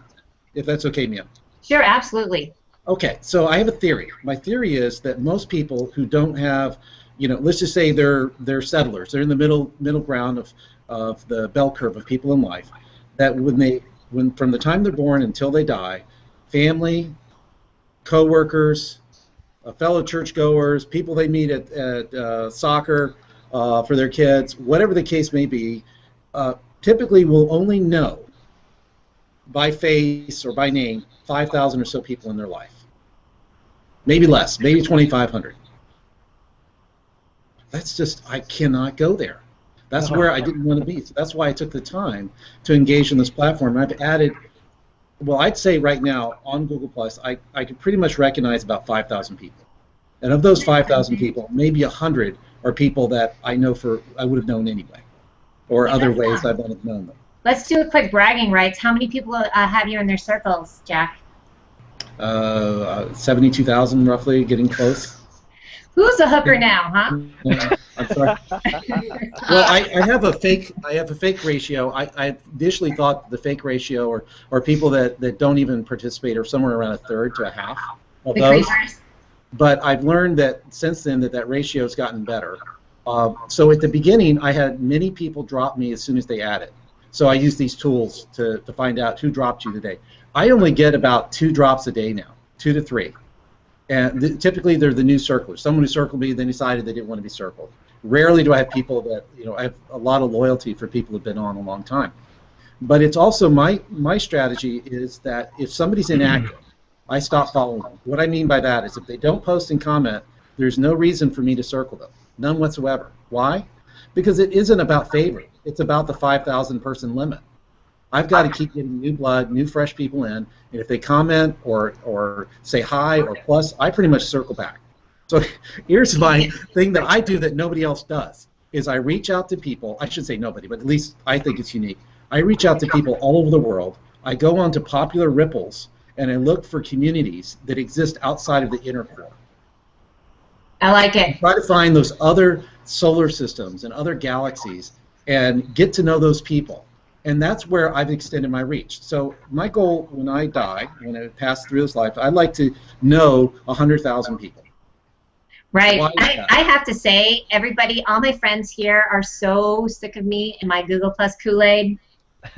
if that's okay, Mia. Sure, absolutely. Okay, so I have a theory. My theory is that most people who don't have, let's just say they're settlers. They're in the middle ground of the bell curve of people in life. That when from the time they're born until they die, family, co-workers, fellow churchgoers, people they meet at soccer for their kids, whatever the case may be, typically will only know by face or by name 5,000 or so people in their life. Maybe less, maybe 2,500. That's just, I cannot go there. That's where I didn't want to be. So that's why I took the time to engage in this platform. I've added, well, I'd say right now on Google+, I could pretty much recognize about 5,000 people. And of those 5,000 people, maybe 100 are people that I know I would have known anyway, or other ways I wouldn't have known them. Let's do a quick bragging rights. How many people have you in their circles, Jack? 72,000 roughly, getting close. Who's a hooker now, huh? I'm sorry. Well, I have a fake ratio. I initially thought the fake ratio or people that don't even participate are somewhere around 1/3 to 1/2 of those. Creepers. But I've learned that since then that ratio has gotten better. So at the beginning, I had many people drop me as soon as they added. So I use these tools to find out who dropped you today. I only get about 2 drops a day now, 2 to 3. And typically they're the new circlers. Someone who circled me, then decided they didn't want to be circled. Rarely do I have people that, I have a lot of loyalty for people who've been on a long time. But it's also my strategy is that if somebody's inactive, I stop following them. What I mean by that is if they don't post and comment, there's no reason for me to circle them. None whatsoever. Why? Because it isn't about favor. It's about the 5,000 person limit. I've got to keep getting new blood, new fresh people in, and if they comment or say hi or plus, I pretty much circle back. So here's my thing that I do that nobody else does, is I reach out to people, I should say nobody, but at least I think it's unique. I reach out to people all over the world. I go onto popular ripples, and I look for communities that exist outside of the inner core. I like it. I try to find those other solar systems and other galaxies and get to know those people. And that's where I've extended my reach. So my goal when I die, when I pass through this life, I'd like to know 100,000 people. Right. I have to say, everybody, all my friends here are so sick of me and my Google Plus Kool-Aid.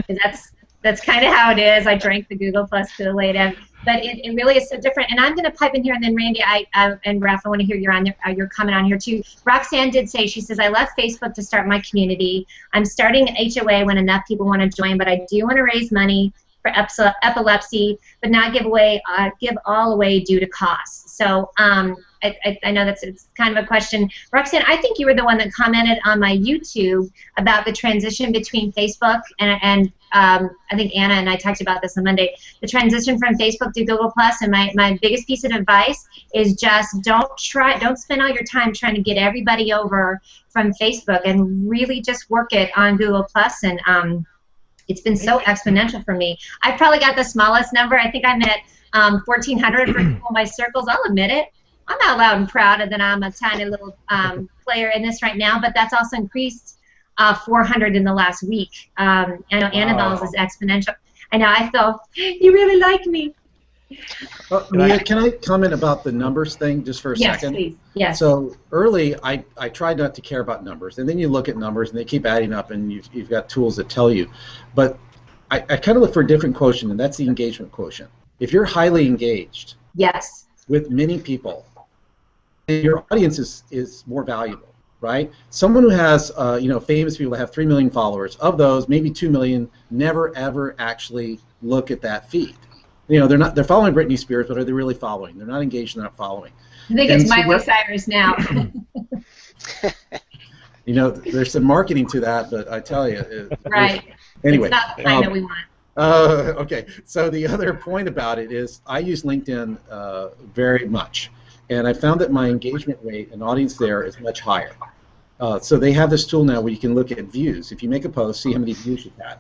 That's kind of how it is. I drank the Google Plus Kool-Aid, but it really is so different. And I'm going to pipe in here, and then Randy and Ralph, I want to hear your comment on here too. Roxanne did say, she says, I left Facebook to start my community. I'm starting HOA when enough people want to join, but I do want to raise money for epilepsy, but not give all away due to cost. So I know it's kind of a question. Roxanne, I think you were the one that commented on my YouTube about the transition between Facebook and I think Anna and I talked about this on Monday, the transition from Facebook to Google Plus, and my biggest piece of advice is just don't spend all your time trying to get everybody over from Facebook, and really just work it on Google Plus, and it's been so exponential for me. I've probably got the smallest number. I think I'm at 1,400 for all my circles. I'll admit it. I'm not loud and proud that I'm a tiny little player in this right now, but that's also increased 400 in the last week. I know Annabelle's is exponential. I know, I feel, you really like me. Mia, can I comment about the numbers thing just for a second? Yes, please. Yes. So early, I tried not to care about numbers, and then you look at numbers, and they keep adding up, and you've got tools that tell you. But I kind of look for a different quotient, and that's the engagement quotient. If you're highly engaged yes. with many people, your audience is more valuable, right? Someone who has, famous people that have 3 million followers, of those, maybe 2 million never ever actually look at that feed. They're following Britney Spears, but are they really following? They're not engaged, they're not following. I think it's Miley Cyrus now. There's some marketing to that, but I tell you. Right. Anyway. It's not the kind that we want. Okay, so the other point about it is I use LinkedIn very much, and I found that my engagement rate and audience there is much higher. So they have this tool now where you can look at views. If you make a post, see how many views you've had.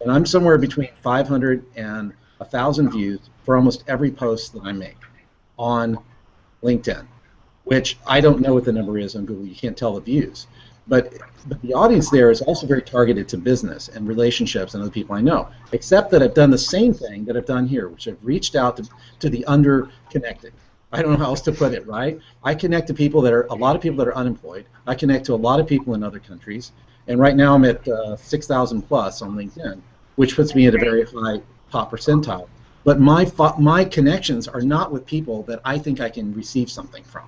And I'm somewhere between 500 and 1,000 views for almost every post that I make on LinkedIn, which I don't know what the number is on Google. You can't tell the views. But the audience there is also very targeted to business and relationships and other people I know, except that I've done the same thing that I've done here, which I've reached out to the under-connected. I don't know how else to put it, right? I connect to people a lot of people that are unemployed. I connect to a lot of people in other countries. And right now I'm at 6,000 plus on LinkedIn, which puts me at a very high top percentile. But my connections are not with people that I think I can receive something from.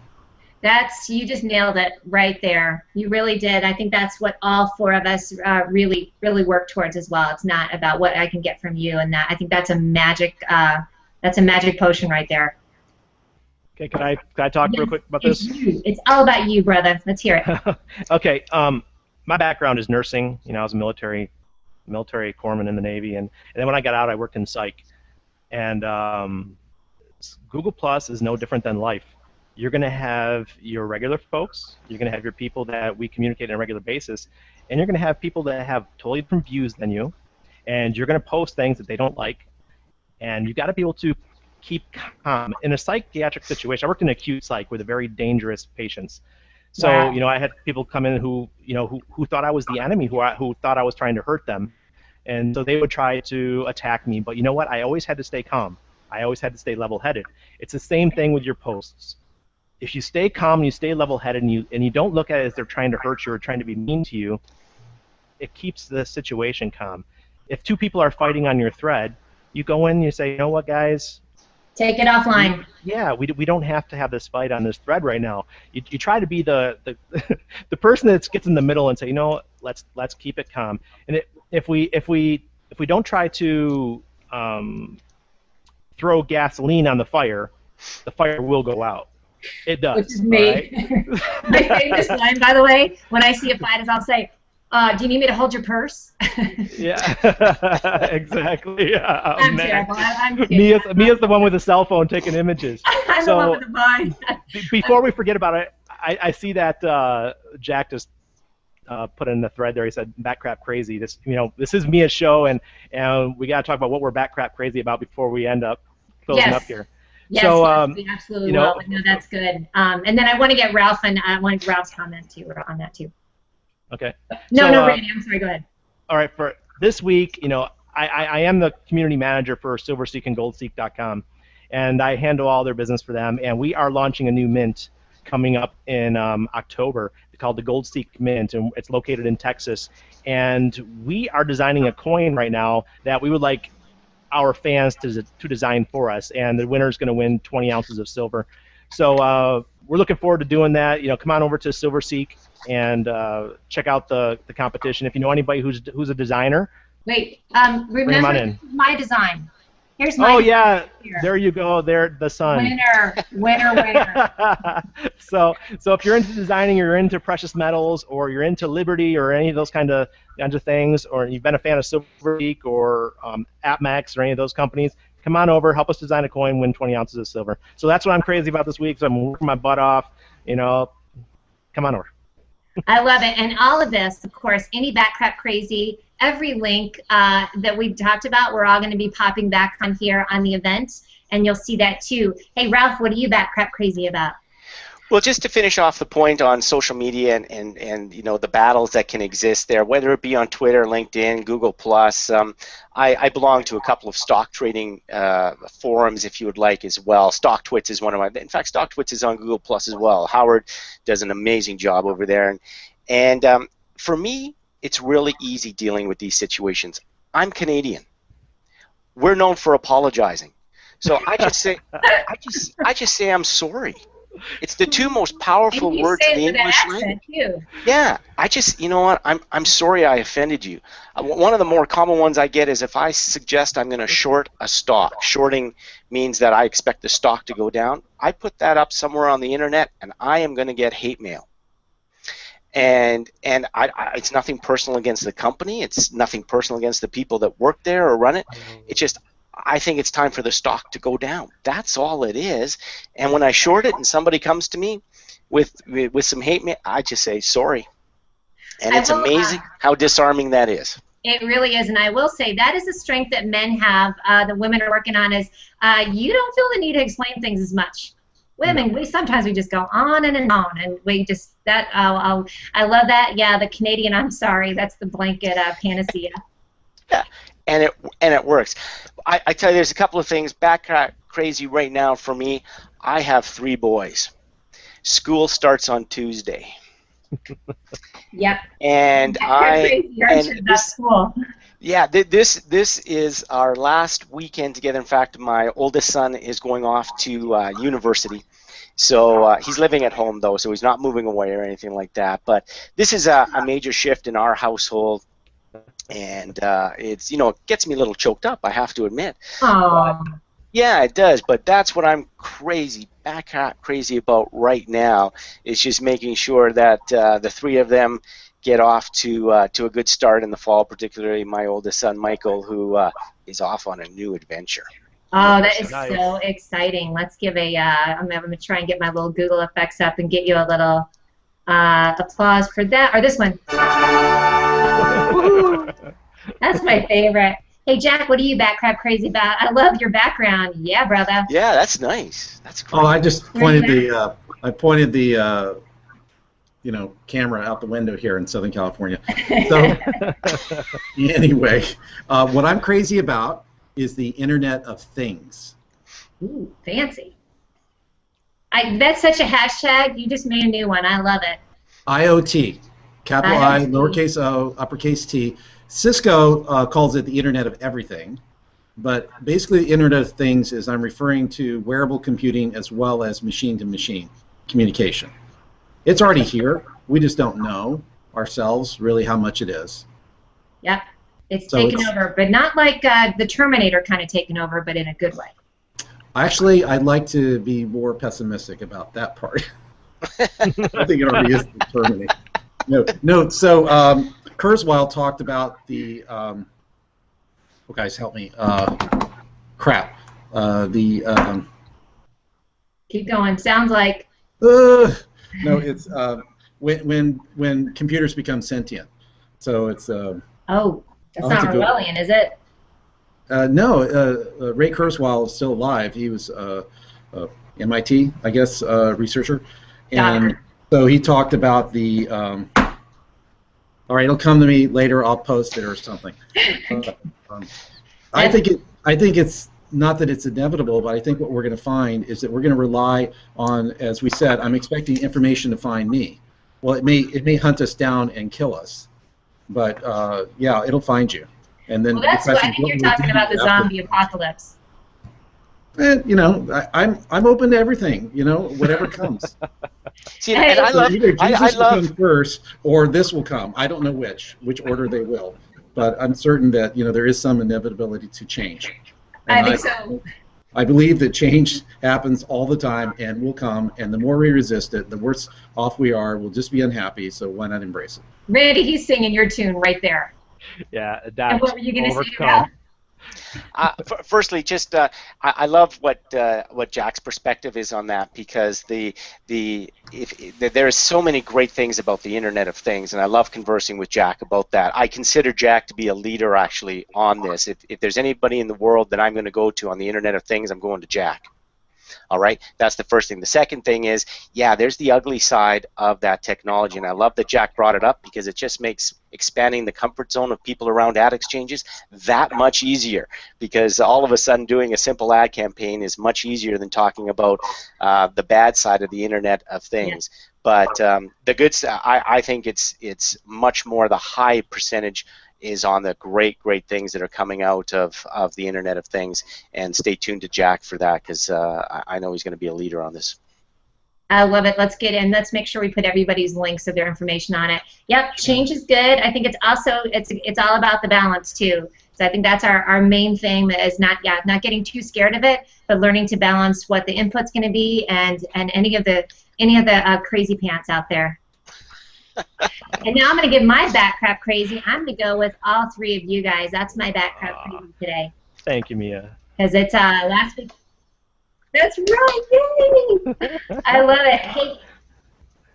You just nailed it right there. You really did. I think that's what all four of us really work towards as well. It's not about what I can get from you, and I think that's a magic potion right there. Okay, can I talk real quick about this? It's all about you, brother. Let's hear it. Okay, my background is nursing. I was a military corpsman in the Navy, and then when I got out, I worked in psych. And Google Plus is no different than life. You're going to have your regular folks, you're going to have your people that we communicate on a regular basis, and you're going to have people that have totally different views than you, and you're going to post things that they don't like, and you've got to be able to keep calm. In a psychiatric situation, I worked in acute psych with very dangerous patients. So, wow. I had people come in who thought I was the enemy, who thought I was trying to hurt them. And so they would try to attack me, but you know what? I always had to stay calm. I always had to stay level-headed. It's the same thing with your posts. If you stay calm and you stay level-headed and you don't look at it as they're trying to hurt you or trying to be mean to you, it keeps the situation calm. If two people are fighting on your thread, you go in and you say, you know what, guys? Take it offline. Yeah, we don't have to have this fight on this thread right now. You try to be the the person that gets in the middle and say, let's keep it calm. And if we don't try to throw gasoline on the fire will go out. It does. Which is me. Right? My famous line, by the way, when I see a fight is I'll say, do you need me to hold your purse? Yeah, exactly. I'm terrible. I'm kidding. Mia's the one with the cell phone taking images. I'm the one with the vine. Before we forget about it, I see that Jack just put in the thread there. He said, "Back crap crazy." This is Mia's show, and we got to talk about what we're back crap crazy about before we end up closing up here. Yes, so, we absolutely will. No, that's good. And then I want to get Ralph, and I want Ralph's comment too on that too. Okay. No, Randy, I'm sorry. Go ahead. All right. For this week, I am the community manager for SilverSeek and GoldSeek.com, and I handle all their business for them. And we are launching a new mint coming up in October called the GoldSeek Mint, and it's located in Texas. And we are designing a coin right now that we would like our fans to design for us, and the winner is going to win 20 ounces of silver. So we're looking forward to doing that. Come on over to SilverSeek and check out the competition. If you know anybody who's a designer, Wait, Bring 'em on remember in. my design. Here's my Oh design yeah, here. there you go. There, the sun. Winner, winner, winner. So if you're into designing, you're into precious metals, or you're into Liberty, or any of those kinds of things, or you've been a fan of Silver Peak or AppMax or any of those companies, come on over, help us design a coin, win 20 ounces of silver. So that's what I'm crazy about this week. So I'm working my butt off. You know, come on over. I love it. And all of this, of course, any Backcrap Crazy, every link that we've talked about, we're all going to be popping back on here on the event, and you'll see that too. Hey, Ralph, what are you Backcrap Crazy about? Well, just to finish off the point on social media and you know the battles that can exist there, whether it be on Twitter, LinkedIn, Google Plus, I belong to a couple of stock trading forums, if you would like, as well. StockTwits is one of my. In fact, StockTwits is on Google Plus as well. Howard does an amazing job over there, and for me, it's really easy dealing with these situations. I'm Canadian. We're known for apologizing, so I just say I just say I'm sorry. It's the two most powerful words in the English language. Yeah, you know what? I'm sorry I offended you. One of the more common ones I get is if I suggest I'm going to short a stock. Shorting means that I expect the stock to go down. I put that up somewhere on the internet, and I am going to get hate mail. And it's nothing personal against the company. It's nothing personal against the people that work there or run it. It's just I think it's time for the stock to go down. That's all it is. And when I short it and somebody comes to me with some hate mail, I just say sorry. And it's amazing how disarming that is. It really is, and I will say that is a strength that men have, that women are working on, is you don't feel the need to explain things as much. Women, sometimes we just go on and on, and we just, I love that. Yeah, the Canadian, I'm sorry, that's the blanket panacea. Yeah, and it works. I tell you, there's a couple of things Backcrap Crazy right now for me. I have 3 boys. School starts on Tuesday. Yep. And that's cool. Yeah, this is our last weekend together. In fact, my oldest son is going off to university. So he's living at home, though, so he's not moving away or anything like that. But this is a major shift in our household. And it's, you know, it gets me a little choked up, I have to admit. But, yeah, it does, but that's what I'm crazy about right now, is just making sure that the 3 of them get off to a good start in the fall, particularly my oldest son, Michael, who is off on a new adventure. Oh, that is so exciting. Let's give I'm going to try and get my little Google effects up and get you a little applause for that, or this one. That's my favorite. Hey, Jack, what are you Backcrap Crazy about? I love your background. Yeah, brother. Yeah, that's nice. That's great. Oh, I just pointed the you know, camera out the window here in Southern California. So anyway, what I'm crazy about is the Internet of Things. Ooh, fancy. That's such a hashtag. You just made a new one. I love it. IoT. Capital I, lowercase o, uppercase T. Cisco calls it the Internet of Everything, but basically the Internet of Things is I'm referring to wearable computing as well as machine-to-machine communication. It's already here. We just don't know ourselves really how much it is. Yep. It's taken over, but not like the Terminator kind of taken over, but in a good way. Actually, I'd like to be more pessimistic about that part. I think it already is the Terminator. No. So Kurzweil talked about the. Oh, guys, help me. Crap. Keep going. Sounds like. No, it's when computers become sentient. So it's. Oh, that's not Orwellian, is it? No. Ray Kurzweil is still alive. He was MIT, I guess, researcher, and so he talked about the. All right, it'll come to me later. I'll post it or something. I think it's not that it's inevitable, but I think what we're going to find is that we're going to rely on, as we said, I'm expecting information to find me. Well, it may hunt us down and kill us, but yeah, it'll find you. And then that's what I think you're talking about, the zombie apocalypse. You know, I'm open to everything. You know, whatever comes. See, and I love. Either Jesus will come first, or this will come. I don't know which order they will. but I'm certain that there is some inevitability to change. I And think so. I believe that change happens all the time and will come, and the more we resist it, the worse off we are. We'll just be unhappy, so why not embrace it? Randy, he's singing your tune right there. Yeah, And what were you going to say, Ralph? Firstly, just I love what Jack's perspective is on that, because there is so many great things about the Internet of Things, and I love conversing with Jack about that. I consider Jack to be a leader actually on this. If there's anybody in the world that I'm going to go to on the Internet of Things, I'm going to Jack. All right, that's the first thing. The second thing is, yeah, there's the ugly side of that technology, and I love that Jack brought it up, because it just makes expanding the comfort zone of people around ad exchanges that much easier, because all of a sudden doing a simple ad campaign is much easier than talking about the bad side of the Internet of Things. Yeah. But the good side, I think it's much more the high percentage is on the great things that are coming out of the Internet of Things, and stay tuned to Jack for that, because I know he's going to be a leader on this. I love it. Let's get in. Let's make sure we put everybody's links of their information on it. Yep, change is good. I think it's also it's all about the balance too. So I think that's our main thing, is not getting too scared of it, but learning to balance what the input's going to be and any of the crazy pants out there. And now I'm going to give my back crap crazy. I'm going to go with all three of you guys. That's my back crap crazy today. Thank you, Mia. Because it's last week. That's right, yay! I love it. Hey,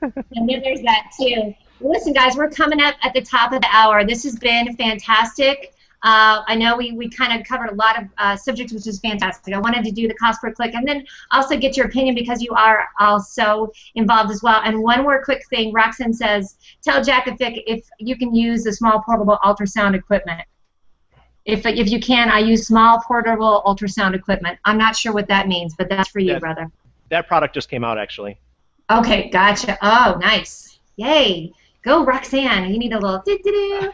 and then there's that too. Listen, guys, we're coming up at the top of the hour. This has been fantastic. I know we kind of covered a lot of subjects, which is fantastic. I wanted to do the cost per click, and then also get your opinion, because you are also involved as well. And one more quick thing, Roxanne says, tell Jack if you can use the small portable ultrasound equipment. If you can, I use small portable ultrasound equipment. I'm not sure what that means, but that's for you, brother. That product just came out, actually. Okay, gotcha. Oh, nice. Yay. Go, Roxanne. You need a little do-do-do.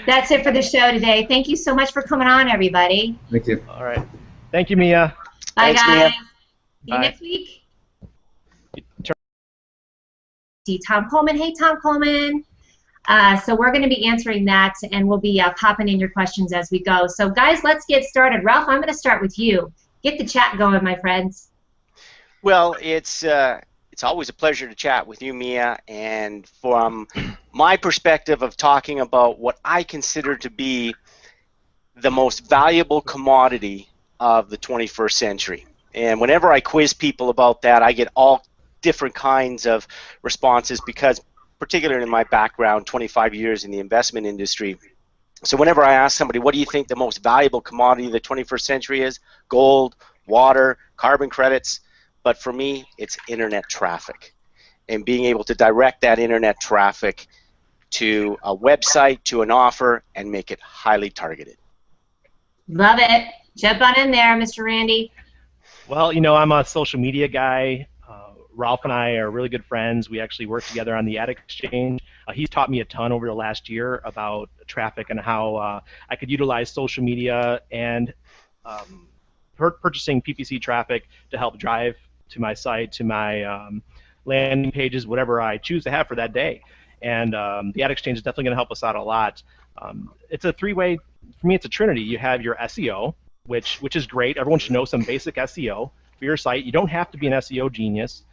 That's it for the show today. Thank you so much for coming on, everybody. Thank you. All right. Thank you, Mia. Bye, Thanks, guys. Mia. See you next week. See Tom Coleman. Hey, Tom Coleman. So we're going to be answering that, and we'll be popping in your questions as we go. So, guys, let's get started. Ralph, I'm going to start with you. Get the chat going, my friends. Well, it's always a pleasure to chat with you, Mia, and from my perspective of talking about what I consider to be the most valuable commodity of the 21st century. And whenever I quiz people about that, I get all different kinds of responses, because particularly in my background, 25 years in the investment industry. So whenever I ask somebody, what do you think the most valuable commodity of the 21st century is? Gold, water, carbon credits. But for me, it's internet traffic, and being able to direct that internet traffic to a website, to an offer, and make it highly targeted. Love it. Jump on in there, Mr. Randy. Well, I'm a social media guy. Ralph and I are really good friends. We actually work together on the ad exchange. He's taught me a ton over the last year about traffic and how I could utilize social media and purchasing PPC traffic to help drive to my site, to my landing pages, whatever I choose to have for that day. And the ad exchange is definitely going to help us out a lot. It's a three-way, for me it's a trinity. You have your SEO, which is great. Everyone should know some basic SEO for your site. You don't have to be an SEO genius.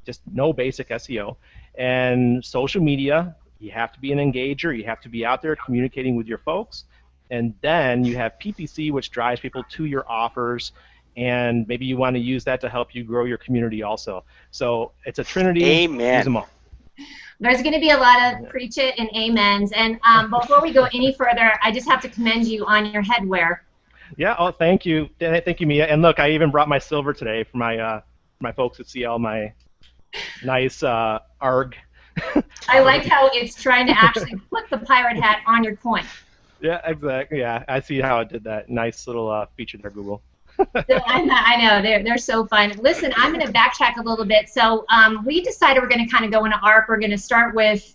Just know basic SEO. And social media, you have to be an engager. You have to be out there communicating with your folks. And then you have PPC, which drives people to your offers, and maybe you want to use that to help you grow your community also. So it's a trinity. Amen. Use them all. There's going to be a lot of preach it and amens. And before we go any further, I just have to commend you on your headwear. Yeah. Oh, thank you. Thank you, Mia. And look, I even brought my silver today for my folks at CL, my nice ARG. I like how it's trying to actually put the pirate hat on your coin. Yeah, exactly. Yeah, I see how it did that. Nice little feature there, Google. I know, they're so fun. Listen, I'm going to backtrack a little bit. So we decided we're going to kind of go into ARP. We're going to start with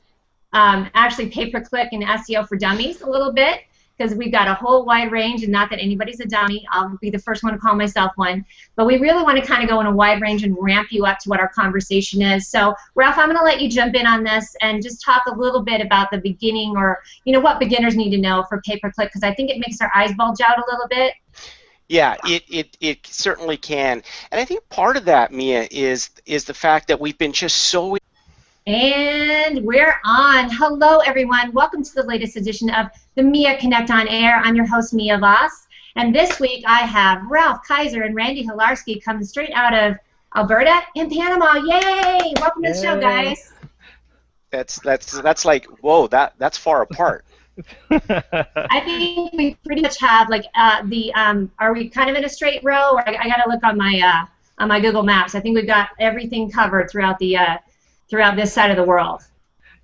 actually pay-per-click and SEO for dummies a little bit, because we've got a whole wide range, and not that anybody's a dummy. I'll be the first one to call myself one. But we really want to kind of go in a wide range and ramp you up to what our conversation is. So, Ralph, I'm going to let you jump in on this and just talk a little bit about the beginning, or what beginners need to know for pay-per-click, because I think it makes their eyes bulge out a little bit. Yeah, it certainly can. And I think part of that, Mia, is the fact that we've been just so... And we're on. Hello, everyone. Welcome to the latest edition of the Mia Connect on Air. I'm your host, Mia Voss. And this week I have Ralf Kaiser and Randy Hilarski coming straight out of Alberta in Panama. Yay! Welcome to the show, guys. That's like, whoa, that's far apart. I think we pretty much have like are we kind of in a straight row? Or I got to look on my Google Maps. I think we've got everything covered throughout this side of the world.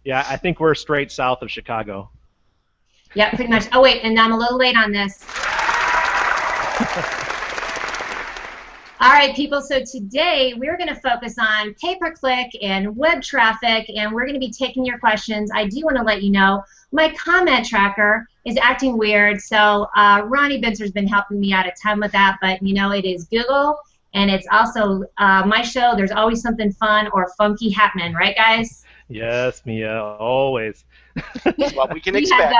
Yeah, I think we're straight south of Chicago. Yeah, pretty much. Oh wait, and I'm a little late on this. All right, people, so today we're going to focus on pay-per-click and web traffic, and we're going to be taking your questions. I do want to let you know my comment tracker is acting weird, so Ronnie Bincer's been helping me out a ton with that, but it is Google, and it's also my show. There's always something fun or funky happening, right, guys? Yes, Mia, always. That's what we can expect.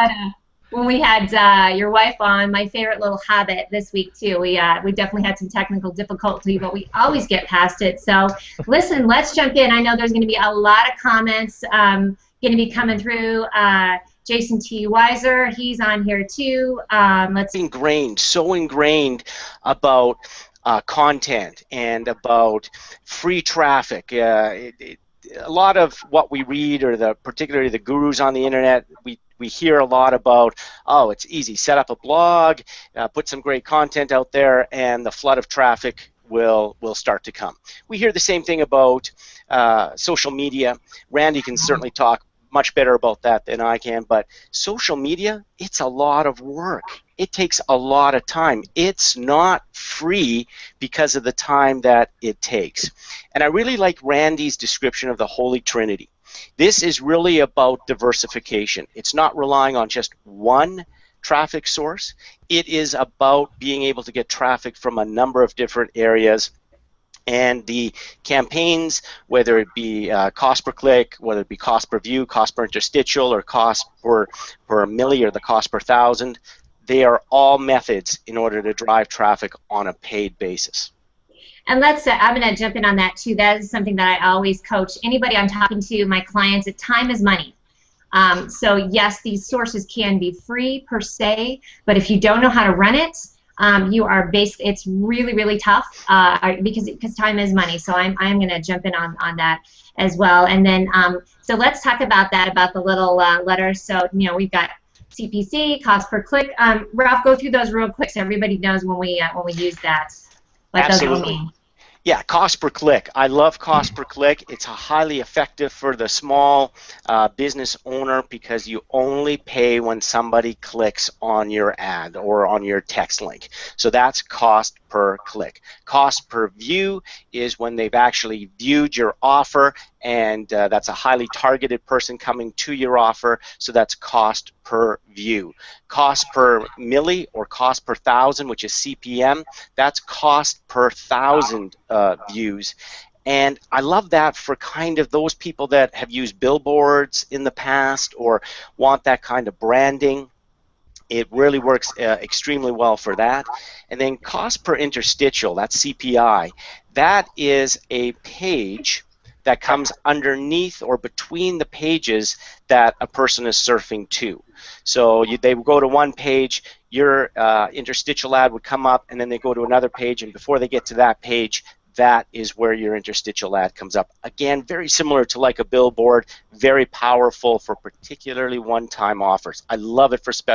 When we had your wife on, my favorite little habit this week too. We definitely had some technical difficulty, but we always get past it. So listen, let's jump in. I know there's going to be a lot of comments going to be coming through. Jason T. Weiser, he's on here too. So ingrained about content and about free traffic. A lot of what we read, or particularly the gurus on the internet, we hear a lot about, oh, it's easy, set up a blog, put some great content out there, and the flood of traffic will start to come. We hear the same thing about social media. Randy can certainly talk much better about that than I can, but social media, it's a lot of work. It takes a lot of time. It's not free because of the time that it takes. And I really like Randy's description of the Holy Trinity. This is really about diversification. It's not relying on just one traffic source. It is about being able to get traffic from a number of different areas. And the campaigns, whether it be cost per click, whether it be cost per view, cost per interstitial, or cost per milli, or the cost per thousand, they are all methods in order to drive traffic on a paid basis. And I'm going to jump in on that too. That is something that I always coach anybody I'm talking to, my clients, that time is money. So yes, these sources can be free per se, but if you don't know how to run it, it's really, really tough because time is money. So I'm going to jump in on that as well. And then so let's talk about the little letters. So we've got CPC, cost per click. Ralph, go through those real quick so everybody knows when we use that. What Absolutely. those mean. Yeah, cost per click. I love cost per click. It's highly effective for the small business owner because you only pay when somebody clicks on your ad or on your text link. So that's cost per click. Cost per view is when they've actually viewed your offer, and that's a highly targeted person coming to your offer, so that's cost per view. Cost per milli, or cost per thousand, which is CPM, that's cost per thousand views. And I love that for kind of those people that have used billboards in the past or want that kind of branding. It really works extremely well for that. And then cost per interstitial, that's CPI. That is a page that comes underneath or between the pages that a person is surfing to. So they would go to one page, your interstitial ad would come up, and then they go to another page, and before they get to that page, that is where your interstitial ad comes up. Again, very similar to like a billboard, very powerful for particularly one-time offers. I love it for special